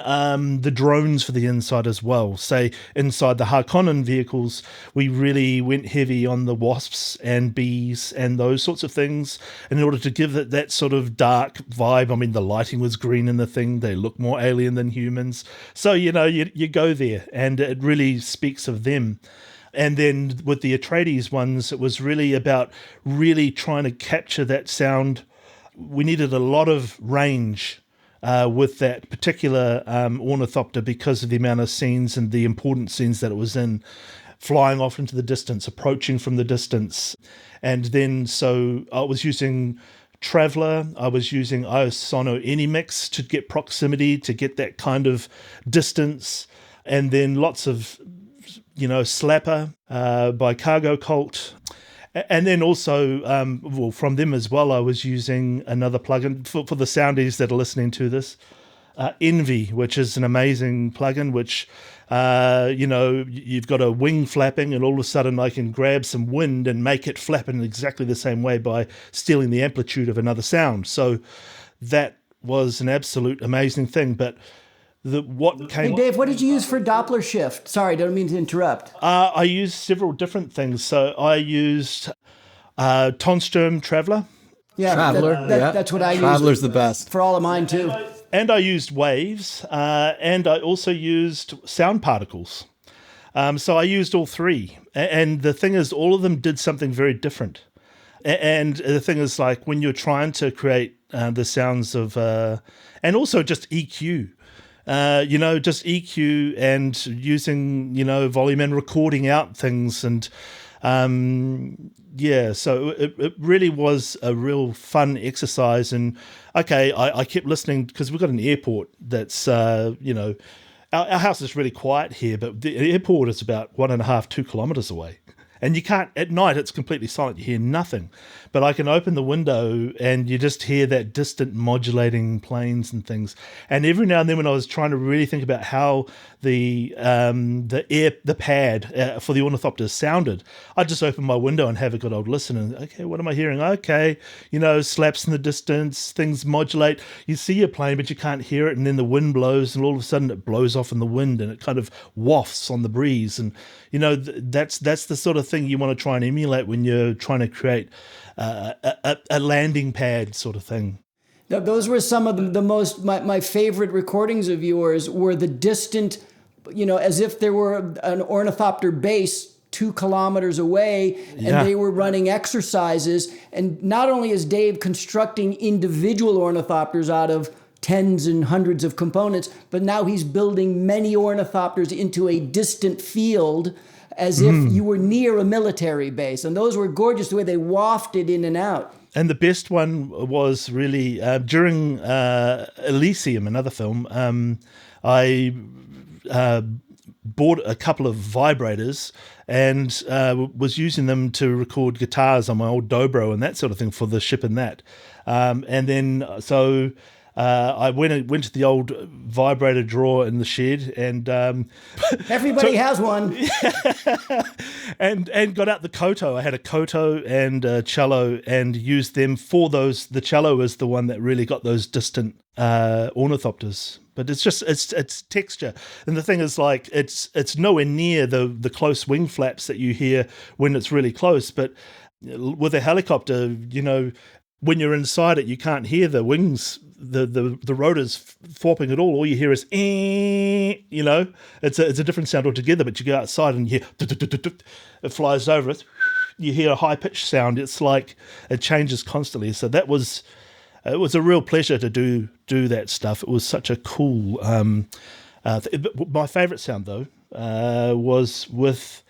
the drones for the inside as well. Say, inside the Harkonnen vehicles, we really went heavy on the wasps and bees and those sorts of things in order to give it that sort of dark vibe. I mean, the lighting was green in the thing. They look more alien than humans. So, you know, you go there, and it really speaks of them. And then with the Atreides ones, it was really about really trying to capture that sound. We needed a lot of range with that particular Ornithopter because of the amount of scenes and the important scenes that it was in, flying off into the distance, approaching from the distance. And then so I was using Traveller, I was using Sono Animix to get proximity, to get that kind of distance, and then lots of, you know, Slapper by Cargo Cult. And then also, from them as well, I was using another plugin for the soundies that are listening to this, Envy, which is an amazing plugin, which, you know, you've got a wing flapping, and all of a sudden I can grab some wind and make it flap in exactly the same way by stealing the amplitude of another sound. So that was an absolute amazing thing. But Hey Dave, what did you use for Doppler shift? Sorry, I don't mean to interrupt. I used several different things. So I used Tonstrom Traveller. Yeah, Traveller. That's what I used. Traveller's the best. For all of mine too. And I used waves, and I also used sound particles. So I used all three. And the thing is, all of them did something very different. And the thing is, like, when you're trying to create the sounds of, and also just EQ, you know, just EQ and using, you know, volume and recording out things. And yeah, so it really was a real fun exercise. And okay, I kept listening because we've got an airport that's, you know, our house is really quiet here, but the airport is about 1.5, 2 kilometers away. And you can't, at night, it's completely silent. You hear nothing. But I can open the window and you just hear that distant modulating planes and things. And every now and then when I was trying to really think about how the pad for the Ornithopters sounded, I'd just open my window and have a good old listen. And, okay, what am I hearing? Okay, you know, slaps in the distance, things modulate. You see a plane, but you can't hear it. And then the wind blows, and all of a sudden it blows off in the wind and it kind of wafts on the breeze. And, you know, that's the sort of thing you want to try and emulate when you're trying to create a landing pad sort of thing. Now, those were some of the most, my favorite recordings of yours were the distant, you know, as if there were an Ornithopter base 2 kilometers away, and they were running exercises. And not only is Dave constructing individual Ornithopters out of tens and hundreds of components, but now he's building many Ornithopters into a distant field as if you were near a military base. And those were gorgeous, the way they wafted in and out. And the best one was really during Elysium, another film, I bought a couple of vibrators and was using them to record guitars on my old dobro and that sort of thing for the ship and that. And then so I went to the old vibrator drawer in the shed and everybody has one. and got out the koto. I had a koto and a cello and used them for those. The cello is the one that really got those distant ornithopters. But it's just it's texture, and the thing is, like, it's nowhere near the close wing flaps that you hear when it's really close. But with a helicopter, you know, when you're inside it, you can't hear the wings, the rotors flopping at all. All you hear is, you know, it's a different sound altogether. But you go outside and you hear it flies over it. You hear a high pitched sound. It's like it changes constantly. So that was. It was a real pleasure to do that stuff. It was such a cool. My favourite sound though was with.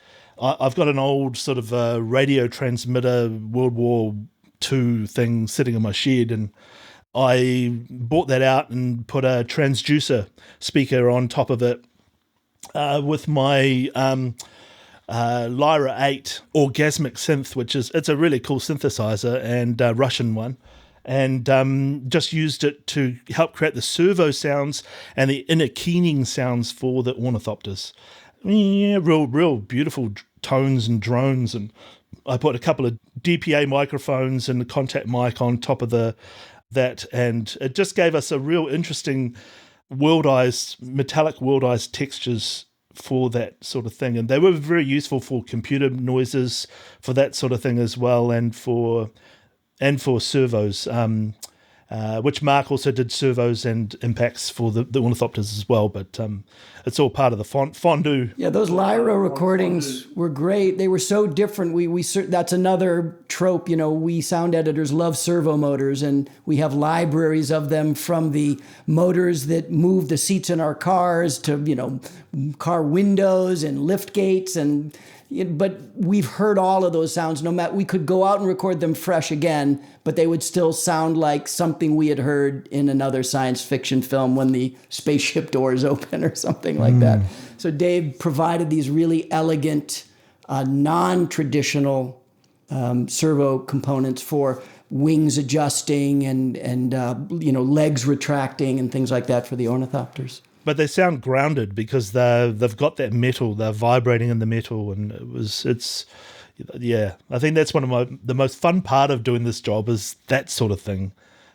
I've got an old sort of radio transmitter World War II thing sitting in my shed, and I bought that out and put a transducer speaker on top of it with my Lyra 8 orgasmic synth, which it's a really cool synthesizer and Russian one. And just used it to help create the servo sounds and the inner keening sounds for the Ornithopters. Yeah, real beautiful tones and drones. And I put a couple of DPA microphones and a contact mic on top of that, and it just gave us a real interesting metallic world-eyes textures for that sort of thing. And they were very useful for computer noises, for that sort of thing as well, and for servos, which Mark also did servos and impacts for the Ornithopters as well, but it's all part of the fondue. Yeah, those Lyra recordings were great. They were so different. We that's another trope, you know, we sound editors love servo motors, and we have libraries of them, from the motors that move the seats in our cars to, you know, car windows and lift gates, and but we've heard all of those sounds. No matter, we could go out and record them fresh again, but they would still sound like something we had heard in another science fiction film when the spaceship doors open or something like that. So Dave provided these really elegant, non-traditional servo components for wings adjusting and you know, legs retracting and things like that for the Ornithopters. But they sound grounded because they've got that metal. They're vibrating in the metal, and I think that's one of the most fun part of doing this job is that sort of thing.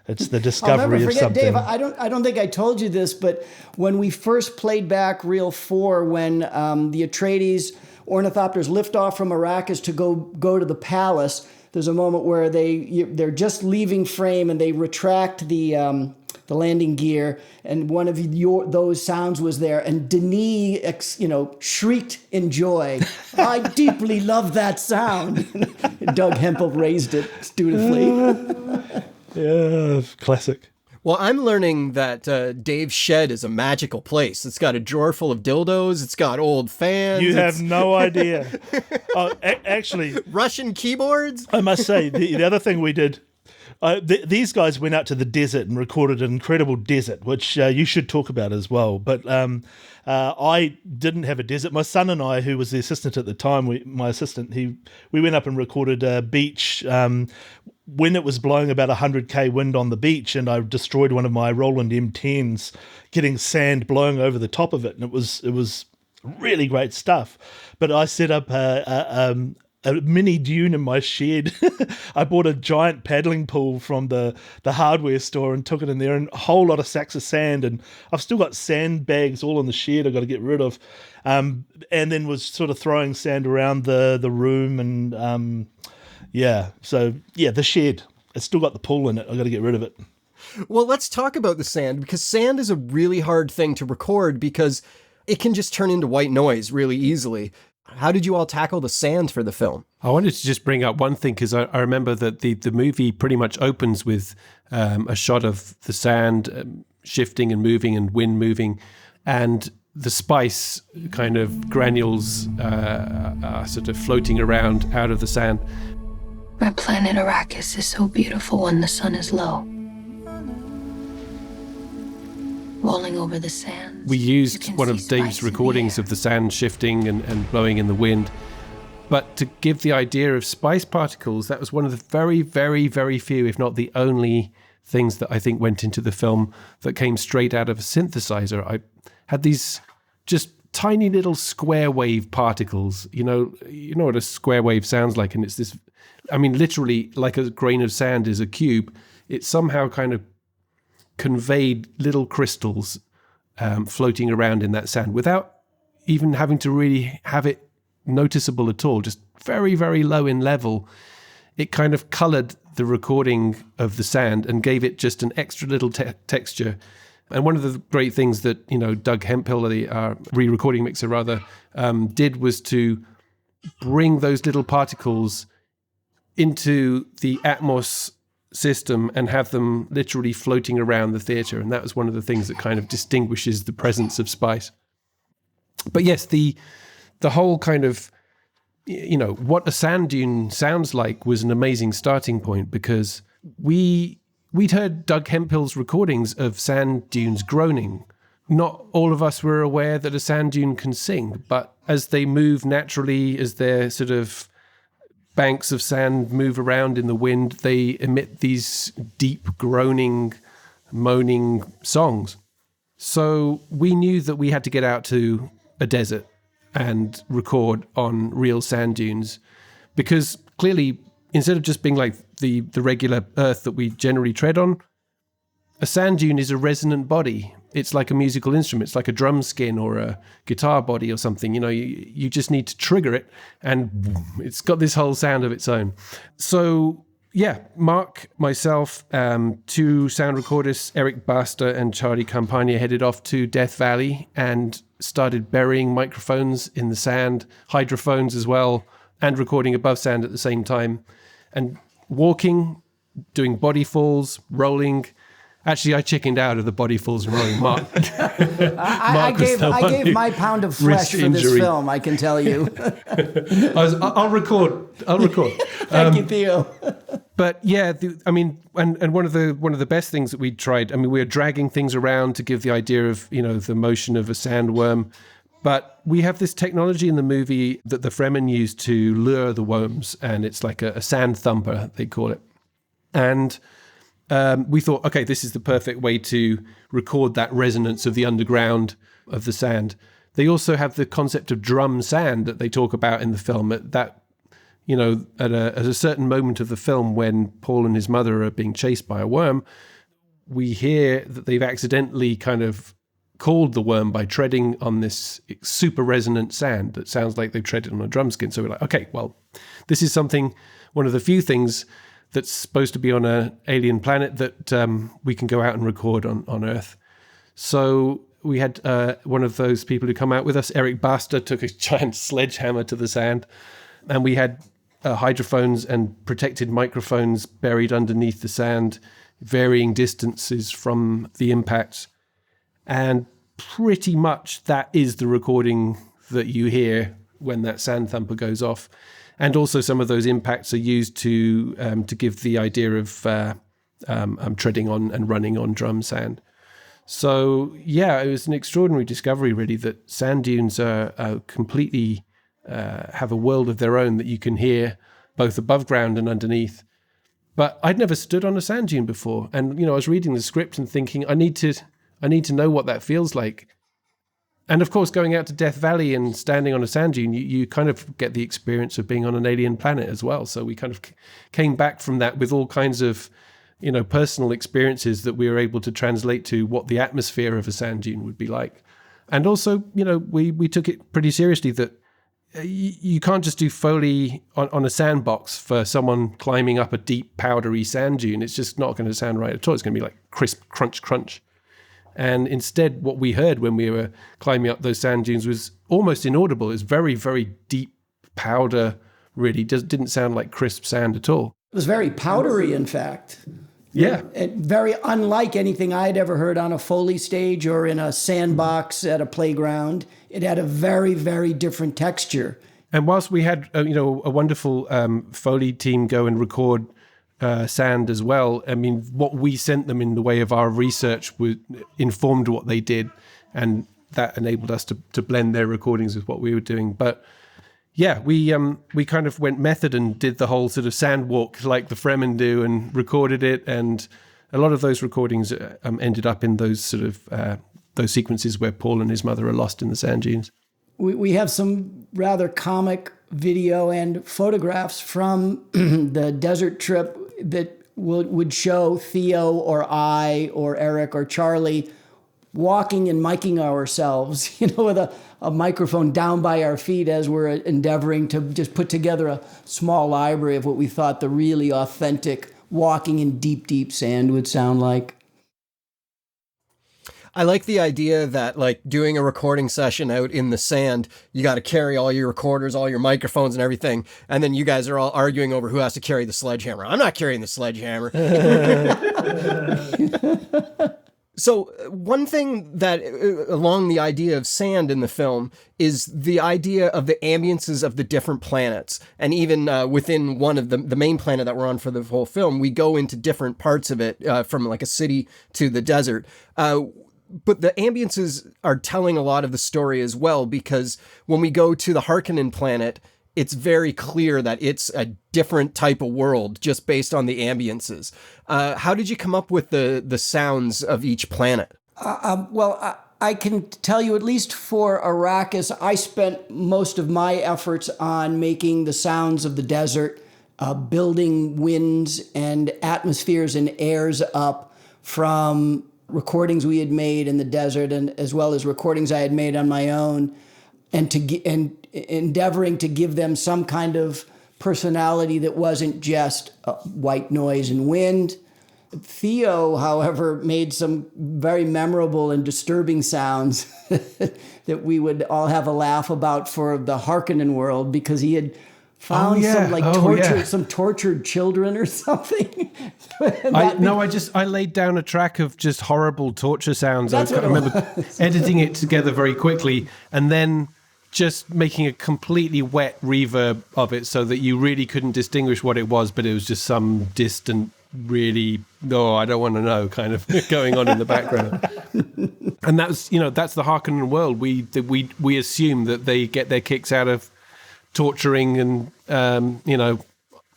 It's the discovery I'll never forget, of something. Dave, I don't think I told you this, but when we first played back Reel 4, when the Atreides Ornithopters lift off from Arrakis to go to the palace, there's a moment where they're just leaving frame and they retract the landing gear, and one of those sounds was there, and Denis, shrieked in joy. I deeply love that sound. Doug Hempel raised it dutifully. Yeah, classic. Well, I'm learning that Dave's shed is a magical place. It's got a drawer full of dildos. It's got old fans. You have no idea. Actually, Russian keyboards. I must say, the other thing we did, these guys went out to the desert and recorded an incredible desert, which you should talk about as well. But I didn't have a desert. My son and I, who was the assistant at the time, we went up and recorded a beach when it was blowing about 100k wind on the beach, and I destroyed one of my Roland M10s, getting sand blowing over the top of it, and it was really great stuff. But I set up a mini dune in my shed. I bought a giant paddling pool from the hardware store and took it in there, and a whole lot of sacks of sand, and I've still got sandbags all in the shed I've got to get rid of, and then was sort of throwing sand around the room, and the shed, it's still got the pool in it. I've got to get rid of it. Well, let's talk about the sand, because sand is a really hard thing to record because it can just turn into white noise really easily. How did you all tackle the sand for the film? I wanted to just bring up one thing, because I remember that the movie pretty much opens with a shot of the sand shifting and moving and wind moving, and the spice kind of granules are sort of floating around out of the sand. My planet Arrakis is so beautiful when the sun is low. rolling over the sand. We used one of Dave's recordings of the sand shifting and blowing in the wind. But to give the idea of spice particles, that was one of the very, very, very few, if not the only things that I think went into the film that came straight out of a synthesizer. I had these just tiny little square wave particles. You know what a square wave sounds like, and it's this, I mean, literally like a grain of sand is a cube. It somehow kind of conveyed little crystals floating around in that sand without even having to really have it noticeable at all, just very, very low in level. It kind of colored the recording of the sand and gave it just an extra little texture. And one of the great things that, Doug Hemphill, the re-recording mixer rather, did was to bring those little particles into the Atmos system and have them literally floating around the theater. And that was one of the things that kind of distinguishes the presence of spice. But yes, the whole kind of, what a sand dune sounds like was an amazing starting point, because we'd heard Doug Hemphill's recordings of sand dunes groaning. Not all of us were aware that a sand dune can sing, but as they move naturally, as their sort of banks of sand move around in the wind, they emit these deep groaning, moaning songs. So we knew that we had to get out to a desert and record on real sand dunes, because clearly, instead of just being like the regular earth that we generally tread on, a sand dune is a resonant body. It's like a musical instrument. It's like a drum skin or a guitar body or something. You just need to trigger it, and it's got this whole sound of its own. So yeah, Mark, myself, two sound recordists, Eric Basta and Charlie Campagna, headed off to Death Valley and started burying microphones in the sand, hydrophones as well, and recording above sand at the same time, and walking, doing body falls, rolling. Actually, I chickened out of the body falls and rolling. Mark, I gave my pound of flesh for this film, I can tell you. I'll record. Thank you, Theo. But yeah, and one of the best things that we tried. I mean, we were dragging things around to give the idea of the motion of a sandworm. But we have this technology in the movie that the Fremen use to lure the worms, and it's like a sand thumper, they call it. And we thought, okay, this is the perfect way to record that resonance of the underground of the sand. They also have the concept of drum sand that they talk about in the film. At a certain moment of the film, when Paul and his mother are being chased by a worm, we hear that they've accidentally kind of called the worm by treading on this super resonant sand that sounds like they've treaded on a drum skin. So we're like, okay, well, this is one of the few things that's supposed to be on an alien planet that we can go out and record on Earth. So we had one of those people who come out with us, Eric Basta, took a giant sledgehammer to the sand, and we had hydrophones and protected microphones buried underneath the sand, varying distances from the impacts. And pretty much that is the recording that you hear when that sand thumper goes off. And also some of those impacts are used to give the idea of treading on and running on drum sand. So yeah, it was an extraordinary discovery, really, that sand dunes are completely have a world of their own that you can hear both above ground and underneath. But I'd never stood on a sand dune before, and I was reading the script and thinking, I need to know what that feels like. And of course, going out to Death Valley and standing on a sand dune, you kind of get the experience of being on an alien planet as well. So we kind of came back from that with all kinds of, personal experiences that we were able to translate to what the atmosphere of a sand dune would be like. And also, we took it pretty seriously that you can't just do Foley on a sandbox for someone climbing up a deep, powdery sand dune. It's just not going to sound right at all. It's going to be like crisp, crunch, crunch. And instead, what we heard when we were climbing up those sand dunes was almost inaudible. It was very, very deep powder, really. Didn't sound like crisp sand at all. It was very powdery, in fact. Yeah. Very unlike anything I'd ever heard on a Foley stage or in a sandbox at a playground. It had a very, very different texture. And whilst we had, a wonderful Foley team go and record sand as well. I mean, what we sent them in the way of our research informed what they did, and that enabled us to blend their recordings with what we were doing. But yeah, we kind of went method and did the whole sort of sand walk like the Fremen do and recorded it. And a lot of those recordings ended up in those sort of those sequences where Paul and his mother are lost in the sand dunes. We have some rather comic video and photographs from the desert trip that would show Theo or I or Eric or Charlie walking and miking ourselves, with a microphone down by our feet as we're endeavoring to just put together a small library of what we thought the really authentic walking in deep, deep sand would sound like. I like the idea that, like, doing a recording session out in the sand, you got to carry all your recorders, all your microphones and everything, and then you guys are all arguing over who has to carry the sledgehammer. I'm not carrying the sledgehammer. So one thing that, along the idea of sand in the film, is the idea of the ambiences of the different planets. And even within one of the main planet that we're on for the whole film, we go into different parts of it, from like a city to the desert. But the ambiences are telling a lot of the story as well, because when we go to the Harkonnen planet, it's very clear that it's a different type of world just based on the ambiences. How did you come up with the sounds of each planet? I can tell you, at least for Arrakis, I spent most of my efforts on making the sounds of the desert, building winds and atmospheres and airs up from recordings we had made in the desert, and as well as recordings I had made on my own, and endeavoring to give them some kind of personality that wasn't just white noise and wind. Theo, however, made some very memorable and disturbing sounds that we would all have a laugh about for the Harkonnen world, because he had found some tortured children or something. I laid down a track of just horrible torture sounds. I remember editing it together very quickly and then just making a completely wet reverb of it so that you really couldn't distinguish what it was, but it was just some distant, really, I don't want to know kind of going on in the background. And that's the Harkonnen world. We assume that they get their kicks out of torturing and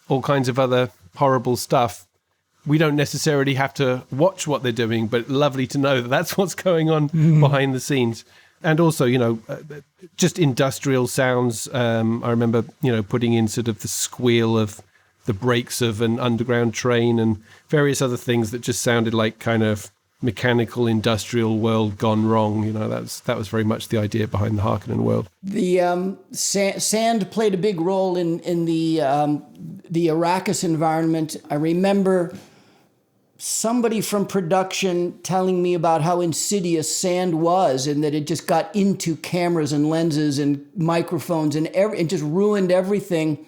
all kinds of other horrible stuff. We don't necessarily have to watch what they're doing, but lovely to know that that's what's going on behind the scenes. And also, just industrial sounds. I remember, putting in sort of the squeal of the brakes of an underground train and various other things that just sounded like kind of mechanical industrial world gone wrong. That was very much the idea behind the Harkonnen world. The sand played a big role in the Arrakis environment. I remember somebody from production telling me about how insidious sand was, and that it just got into cameras and lenses and microphones and it just ruined everything.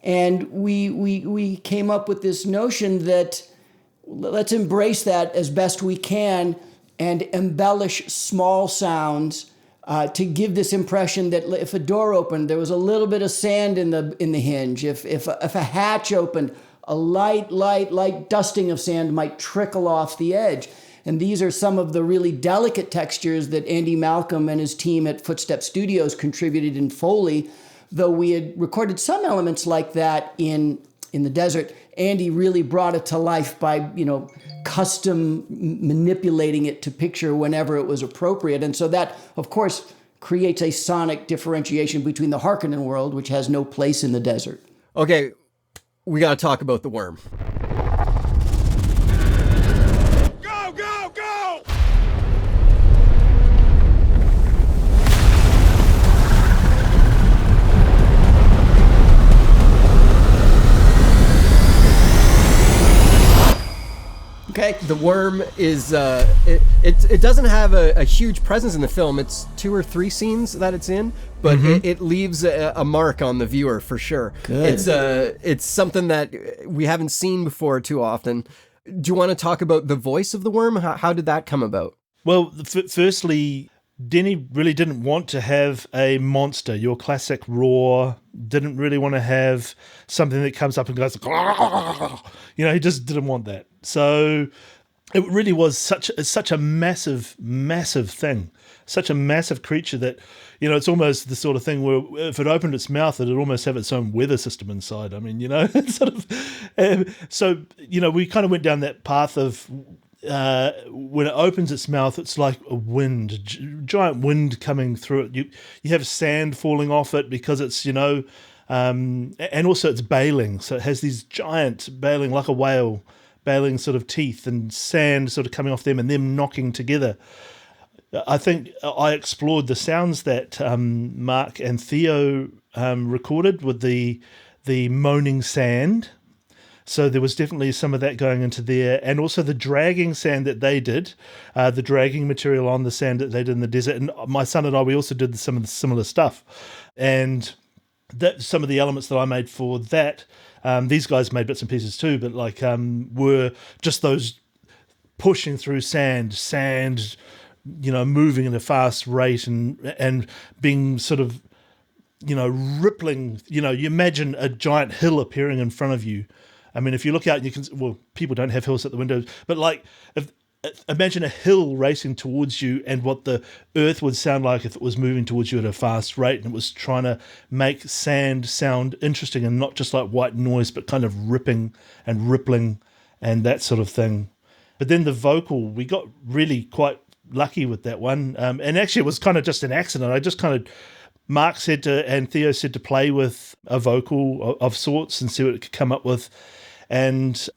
And we came up with this notion that let's embrace that as best we can and embellish small sounds to give this impression that if a door opened, there was a little bit of sand in the hinge. If a hatch opened, a light dusting of sand might trickle off the edge. And these are some of the really delicate textures that Andy Malcolm and his team at Footstep Studios contributed in Foley. Though we had recorded some elements like that in the desert, Andy really brought it to life by, custom manipulating it to picture whenever it was appropriate. And so that, of course, creates a sonic differentiation between the Harkonnen world, which has no place in the desert. Okay, we got to talk about the worm. Go, go, go! Okay, the worm is it doesn't have a huge presence in the film. It's 2 or 3 scenes that it's in, but it leaves a mark on the viewer for sure. Good. It's something that we haven't seen before too often. Do you want to talk about the voice of the worm? How did that come about? Well, firstly, Denny really didn't want to have a monster, your classic roar, didn't really want to have something that comes up and goes, he just didn't want that. So it really was such a massive, massive thing, such a massive creature that, it's almost the sort of thing where if it opened its mouth, it'd almost have its own weather system inside. I mean, sort of. So, we kind of went down that path of, when it opens its mouth, it's like a wind, giant wind coming through it. You have sand falling off it because it's, and also it's bailing. So it has these giant bailing, like a whale, bailing sort of teeth and sand sort of coming off them and them knocking together. I think I explored the sounds that Mark and Theo recorded with the moaning sand. So there was definitely some of that going into there, and also the dragging sand that they did, the dragging material on the sand that they did in the desert. And my son and I, we also did some of the similar stuff. And that some of the elements that I made for that, these guys made bits and pieces too, but were just those pushing through sand, moving at a fast rate and being sort of, rippling. You imagine a giant hill appearing in front of you. I mean, if you look out, people don't have hills at the windows, but imagine a hill racing towards you and what the earth would sound like if it was moving towards you at a fast rate and it was trying to make sand sound interesting and not just like white noise, but kind of ripping and rippling and that sort of thing. But then the vocal, we got really quite lucky with that one. And actually it was kind of just an accident. I just kind of, Mark said and Theo said to play with a vocal of sorts and see what it could come up with. And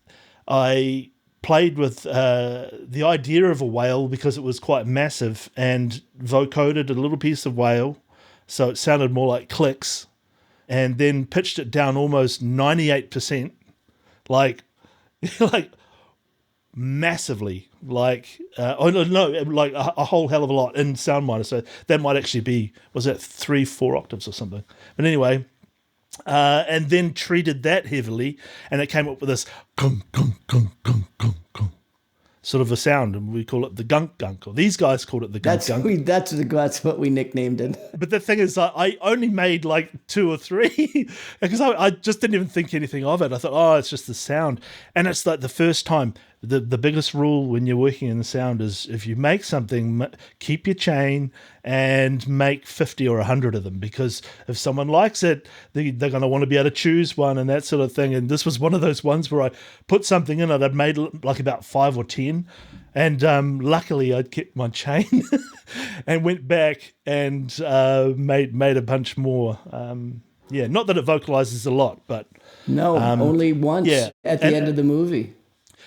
I played with the idea of a whale because it was quite massive and vocoded a little piece of whale so it sounded more like clicks, and then pitched it down almost 98%, like massively, like a whole hell of a lot in SoundMiner. So that might actually be, was that 3-4 octaves or something? But anyway, and then treated that heavily, and it came up with this gunk, gunk, gunk, gunk, gunk, gunk, sort of a sound, and we call it the gunk gunk, or these guys called it the gunk gunk. That's what we nicknamed it. But the thing is, I only made like 2 or 3 because I just didn't even think anything of it. I thought, it's just the sound, and it's like the first time. The biggest rule when you're working in the sound is if you make something, keep your chain and make 50 or 100 of them, because if someone likes it, they're going to want to be able to choose one and that sort of thing. And this was one of those ones where I put something in it. I'd made like about 5 or 10, and luckily I'd kept my chain and went back and made a bunch more. Not that it vocalizes a lot, but no, only once at the end of the movie.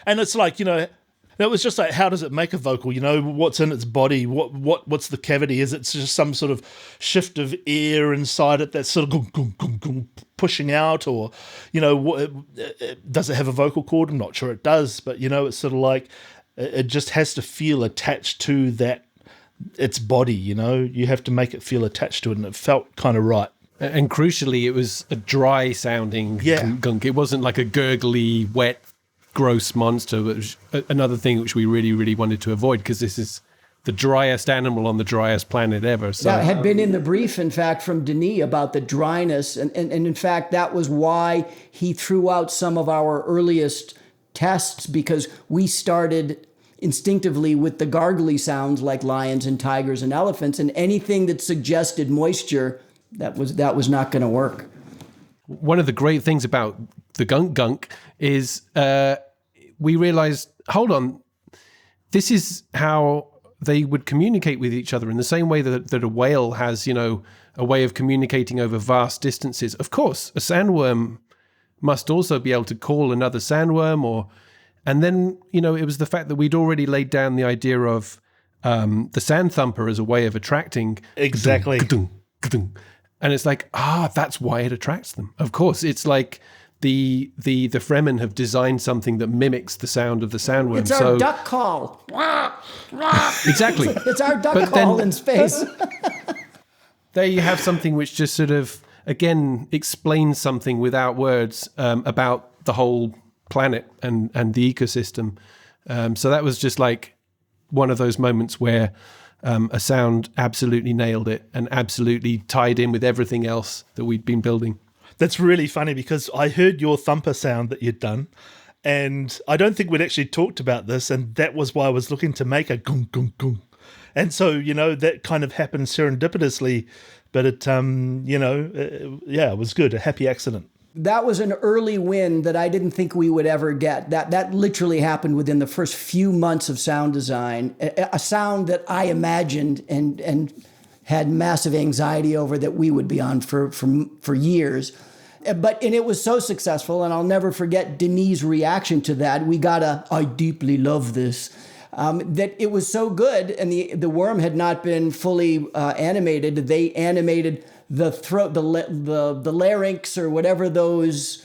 And it's like, it was just like, how does it make a vocal? What's in its body? What's the cavity? Is it just some sort of shift of air inside it that's sort of gung, gung, gung, gung, pushing out? Or, does it have a vocal cord? I'm not sure it does, but, it's sort of like, it just has to feel attached to that, its body, you have to make it feel attached to it, and it felt kind of right. And crucially, it was a dry sounding gunk. It wasn't like a gurgly, wet, gross monster, which another thing which we really, really wanted to avoid, because this is the driest animal on the driest planet ever. So that had been in the brief, in fact, from Denis about the dryness. And in fact, that was why he threw out some of our earliest tests, because we started instinctively with the gargly sounds like lions and tigers and elephants, and anything that suggested moisture, that was not going to work. One of the great things about the gunk is we realized, hold on, this is how they would communicate with each other in the same way that a whale has, a way of communicating over vast distances. Of course, a sandworm must also be able to call another sandworm, and then, it was the fact that we'd already laid down the idea of the sand thumper as a way of attracting. Exactly. And it's like, that's why it attracts them. Of course, it's like the Fremen have designed something that mimics the sound of the sandworm. It's our duck call. Exactly. It's our duck call in space. There you have something which just sort of, again, explains something without words about the whole planet and the ecosystem. So that was just like one of those moments where a sound absolutely nailed it and absolutely tied in with everything else that we'd been building. That's really funny because I heard your thumper sound that you'd done, and I don't think we'd actually talked about this, and that was why I was looking to make a gung, gung, gung. And so, that kind of happened serendipitously, but it, it was good, a happy accident. That was an early win that I didn't think we would ever get. That literally happened within the first few months of sound design, a sound that I imagined and had massive anxiety over that we would be on for years. And it was so successful, and I'll never forget Denis' reaction to that. We got I deeply love this. That it was so good, and the worm had not been fully animated. They animated the throat, the larynx, or whatever those,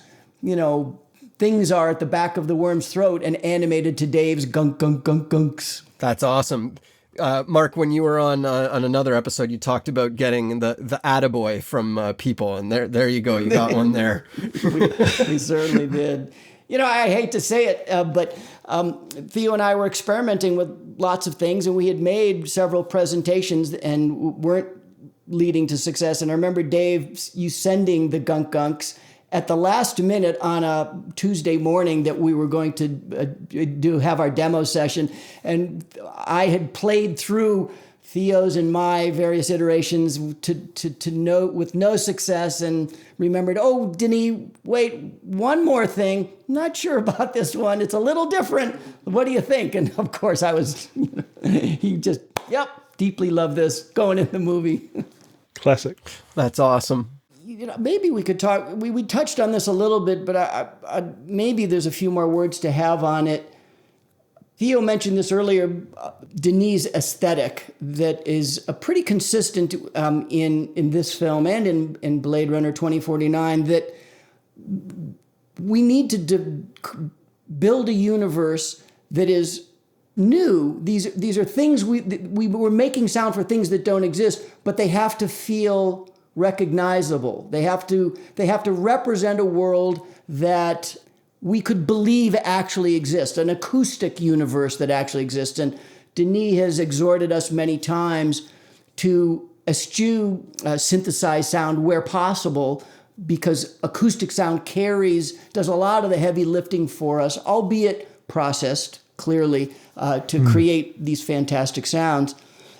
things are at the back of the worm's throat, and animated to Dave's gunk, gunk, gunk, gunks. That's awesome. Mark, when you were on another episode, you talked about getting the attaboy from people, and there you go. You got one there. we certainly did. I hate to say it, but Theo and I were experimenting with lots of things, and we had made several presentations and weren't leading to success. And I remember, Dave, you sending the gunk gunks at the last minute on a Tuesday morning that we were going to have our demo session. And I had played through Theo's and my various iterations to note with no success, and remembered, Denis, wait, one more thing. Not sure about this one. It's a little different. What do you think? And of course I was, he just, deeply love this, going in the movie. Classic. That's awesome. Maybe we could talk, we touched on this a little bit, but I maybe there's a few more words to have on it. Theo mentioned this earlier, Denis' aesthetic that is pretty consistent in this film and in Blade Runner 2049, that we need to build a universe that is new. These are things we were making sound for things that don't exist, but they have to feel recognizable. They have to represent a world that we could believe actually exists, an acoustic universe that actually exists. And Denis has exhorted us many times to eschew synthesized sound where possible, because acoustic sound does a lot of the heavy lifting for us, albeit processed clearly to create these fantastic sounds.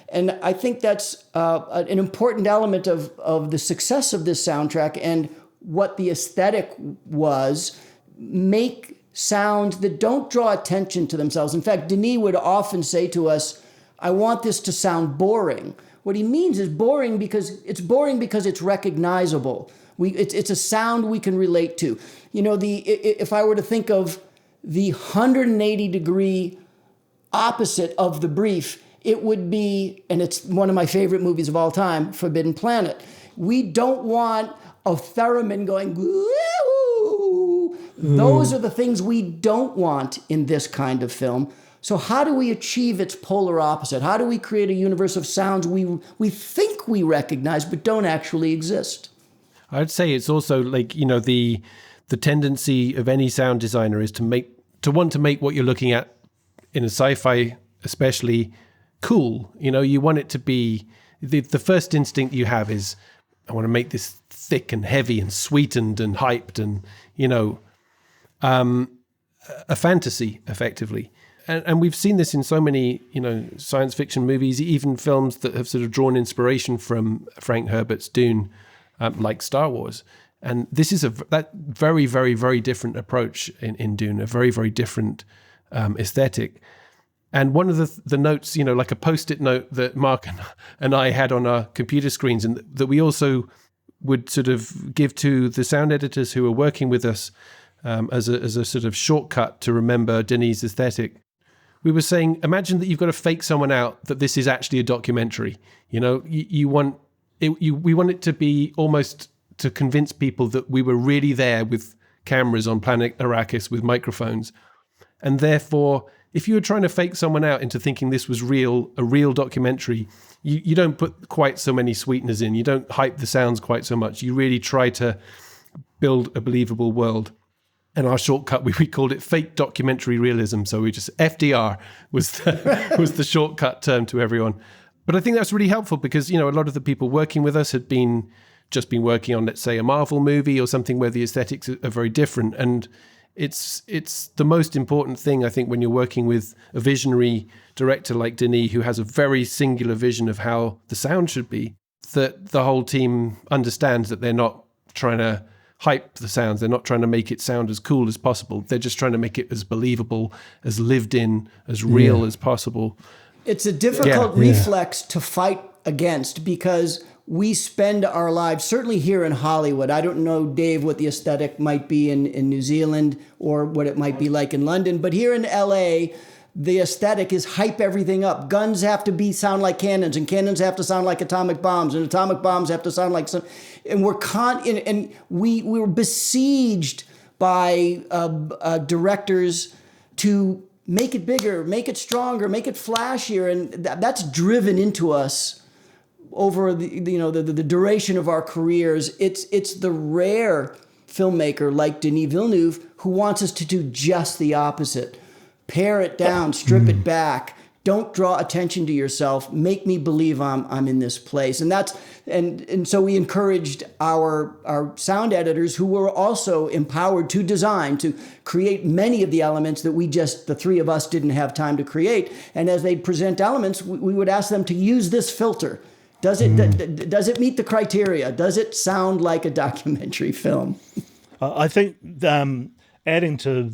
And I think that's an important element of the success of this soundtrack, and what the aesthetic was. Make sounds that don't draw attention to themselves. In fact, Denis would often say to us, I want this to sound boring. What he means is boring because it's recognizable. It's a sound we can relate to. If I were to think of the 180-degree opposite of The Brief, it would be, and it's one of my favorite movies of all time, Forbidden Planet. We don't want a theremin going, woo. Those are the things we don't want in this kind of film. So how do we achieve its polar opposite? How do we create a universe of sounds we think we recognize but don't actually exist? I'd say it's also like, the tendency of any sound designer is to want to make what you're looking at in a sci-fi especially cool. You want it to be, the first instinct you have is, I want to make this thick and heavy and sweetened and hyped and, a fantasy, effectively. And we've seen this in so many, science fiction movies, even films that have sort of drawn inspiration from Frank Herbert's Dune, like Star Wars. And this is that very, very, very different approach in Dune, a very, very different aesthetic. And one of the notes, like a Post-it note that Mark and I had on our computer screens, and that we also would sort of give to the sound editors who are working with us as a sort of shortcut to remember Denis' aesthetic. We were saying, imagine that you've got to fake someone out that this is actually a documentary. We want it to be almost to convince people that we were really there with cameras on planet Arrakis with microphones. And therefore, if you were trying to fake someone out into thinking this was a real documentary, you don't put quite so many sweeteners in. You don't hype the sounds quite so much. You really try to build a believable world. And our shortcut, we called it fake documentary realism. So we just, FDR was the shortcut term to everyone. But I think that's really helpful because, a lot of the people working with us had just been working on, let's say, a Marvel movie or something where the aesthetics are very different. And it's the most important thing, I think, when you're working with a visionary director like Denis, who has a very singular vision of how the sound should be, that the whole team understands that they're not trying to hype the sounds. They're not trying to make it sound as cool as possible. They're just trying to make it as believable, as lived in, as real as possible. It's a difficult reflex to fight against because we spend our lives, certainly here in Hollywood. I don't know, Dave, what the aesthetic might be in New Zealand or what it might be like in London, but here in LA, the aesthetic is hype everything up. Guns have to sound like cannons, and cannons have to sound like atomic bombs, and atomic bombs have to sound like some. And we were besieged by directors to make it bigger, make it stronger, make it flashier, and that's driven into us over the duration of our careers. It's the rare filmmaker like Denis Villeneuve who wants us to do just the opposite. Pare it down, strip it back. Don't draw attention to yourself. Make me believe I'm in this place. And so we encouraged our sound editors, who were also empowered to design, to create many of the elements that the three of us didn't have time to create. And as they'd present elements, we would ask them to use this filter. Does it meet the criteria? Does it sound like a documentary film? I think adding to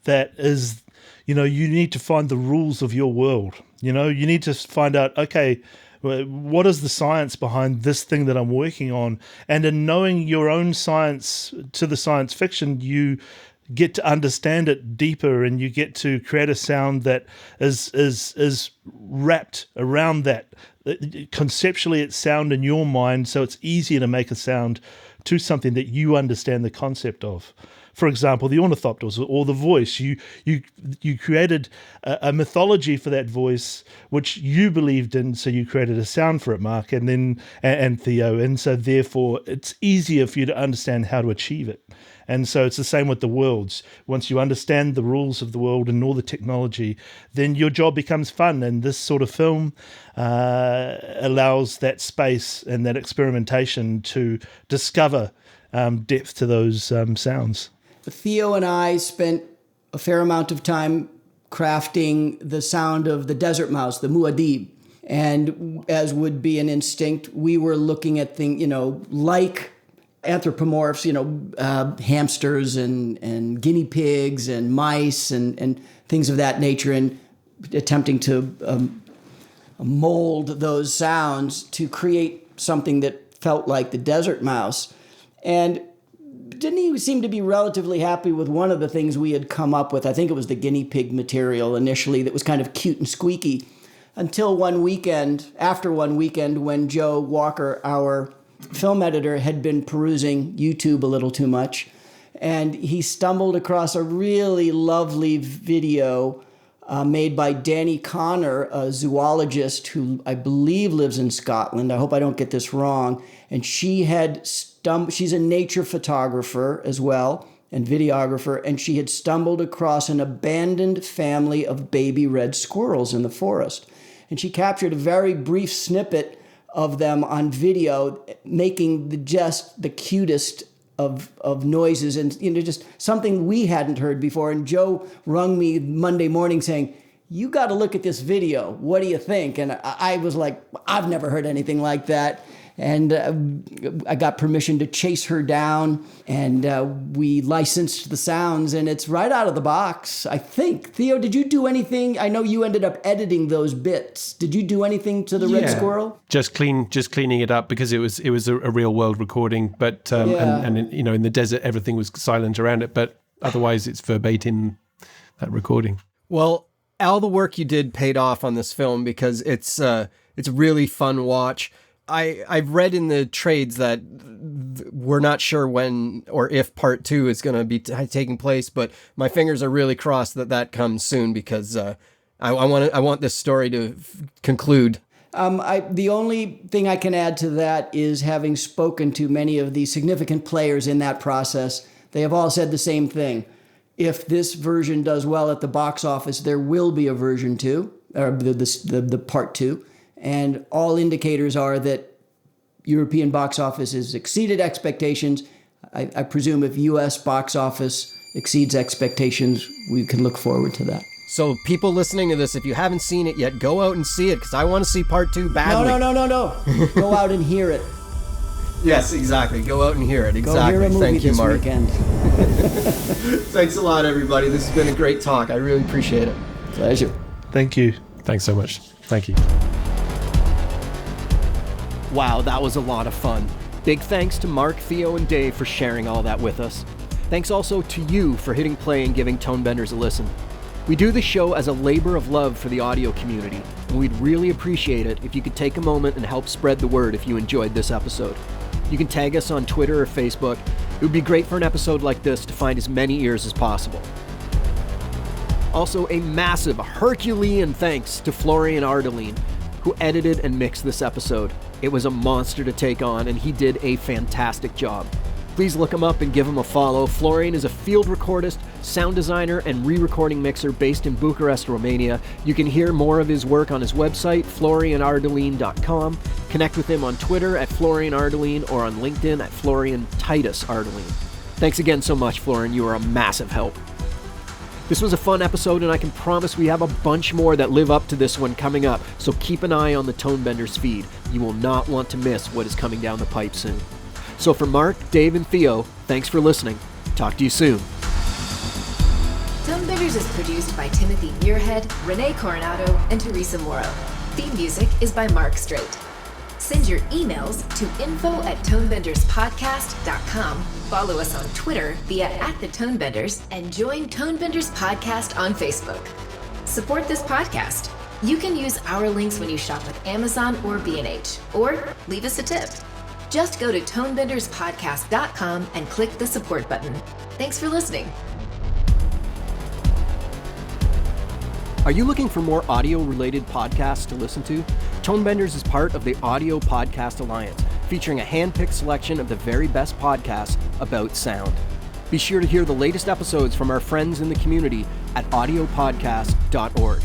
that is, you need to find the rules of your world. You need to find out, okay, what is the science behind this thing that I'm working on? And in knowing your own science to the science fiction, you get to understand it deeper, and you get to create a sound that is wrapped around that. Conceptually, it's sound in your mind, so it's easier to make a sound to something that you understand the concept of. For example, the Ornithopters or the voice. You created a mythology for that voice, which you believed in, so you created a sound for it, Mark, and Theo, and so therefore it's easier for you to understand how to achieve it. And so it's the same with the worlds. Once you understand the rules of the world and all the technology, then your job becomes fun. And this sort of film allows that space and that experimentation to discover depth to those sounds. Theo and I spent a fair amount of time crafting the sound of the desert mouse, the muad'Dib. And as would be an instinct, we were looking at things, like anthropomorphs, hamsters and guinea pigs and mice and things of that nature, and attempting to mold those sounds to create something that felt like the desert mouse. And Denis seemed to be relatively happy with one of the things we had come up with. I think it was the guinea pig material initially that was kind of cute and squeaky, until after one weekend when Joe Walker, our film editor, had been perusing YouTube a little too much, and he stumbled across a really lovely video made by Danny Connor, a zoologist who I believe lives in Scotland. I hope I don't get this wrong. And she's a nature photographer as well and videographer, and she had stumbled across an abandoned family of baby red squirrels in the forest. And she captured a very brief snippet of them on video, making the cutest of noises, and just something we hadn't heard before. And Joe rung me Monday morning saying, "You got to look at this video. What do you think?" And I was like, "I've never heard anything like that." And I got permission to chase her down, and we licensed the sounds, and it's right out of the box, I think. Theo, did you do anything? I know you ended up editing those bits. Did you do anything to the red squirrel? Just cleaning it up, because it was a real world recording, but and in the desert everything was silent around it, but otherwise it's verbatim that recording. Well, all the work you did paid off on this film, because it's a really fun watch. I've read in the trades that we're not sure when or if part 2 is going to be taking place, but my fingers are really crossed that comes soon, because I want this story to conclude. The only thing I can add to that is, having spoken to many of the significant players in that process, they have all said the same thing. If this version does well at the box office, there will be a version 2, or the part 2. And all indicators are that European box office has exceeded expectations. I presume if US box office exceeds expectations, we can look forward to that. So people listening to this, if you haven't seen it yet, go out and see it, because I want to see part 2 badly. No. Go out and hear it. Yes, exactly. Go out and hear it. Exactly. Go hear a movie Thank you, this Mark. weekend. Thanks a lot, everybody. This has been a great talk. I really appreciate it. Pleasure. Thank you. Thanks so much. Thank you. Wow, that was a lot of fun. Big thanks to Mark, Theo, and Dave for sharing all that with us. Thanks also to you for hitting play and giving Tonebenders a listen. We do this show as a labor of love for the audio community, and we'd really appreciate it if you could take a moment and help spread the word if you enjoyed this episode. You can tag us on Twitter or Facebook. It would be great for an episode like this to find as many ears as possible. Also, a massive Herculean thanks to Florian Ardeline, who edited and mixed this episode. It was a monster to take on, and he did a fantastic job. Please look him up and give him a follow. Florian is a field recordist, sound designer, and re-recording mixer based in Bucharest, Romania. You can hear more of his work on his website, florianardeline.com. Connect with him on Twitter at Florian Ardeline or on LinkedIn at Florian Titus Ardeline. Thanks again so much, Florian. You are a massive help. This was a fun episode, and I can promise we have a bunch more that live up to this one coming up, so keep an eye on the Tonebenders feed. You will not want to miss what is coming down the pipe soon. So for Mark, Dave, and Theo, thanks for listening. Talk to you soon. Tonebenders is produced by Timothy Muirhead, Renee Coronado, and Teresa Morrow. Theme music is by Mark Strait. Send your emails to info@tonebenderspodcast.com. Follow us on Twitter via @thetonebenders and join Tonebenders Podcast on Facebook. Support this podcast. You can use our links when you shop with Amazon or B&H, or leave us a tip. Just go to tonebenderspodcast.com and click the support button. Thanks for listening. Are you looking for more audio-related podcasts to listen to? Tonebenders is part of the Audio Podcast Alliance, featuring a hand-picked selection of the very best podcasts about sound. Be sure to hear the latest episodes from our friends in the community at audiopodcast.org.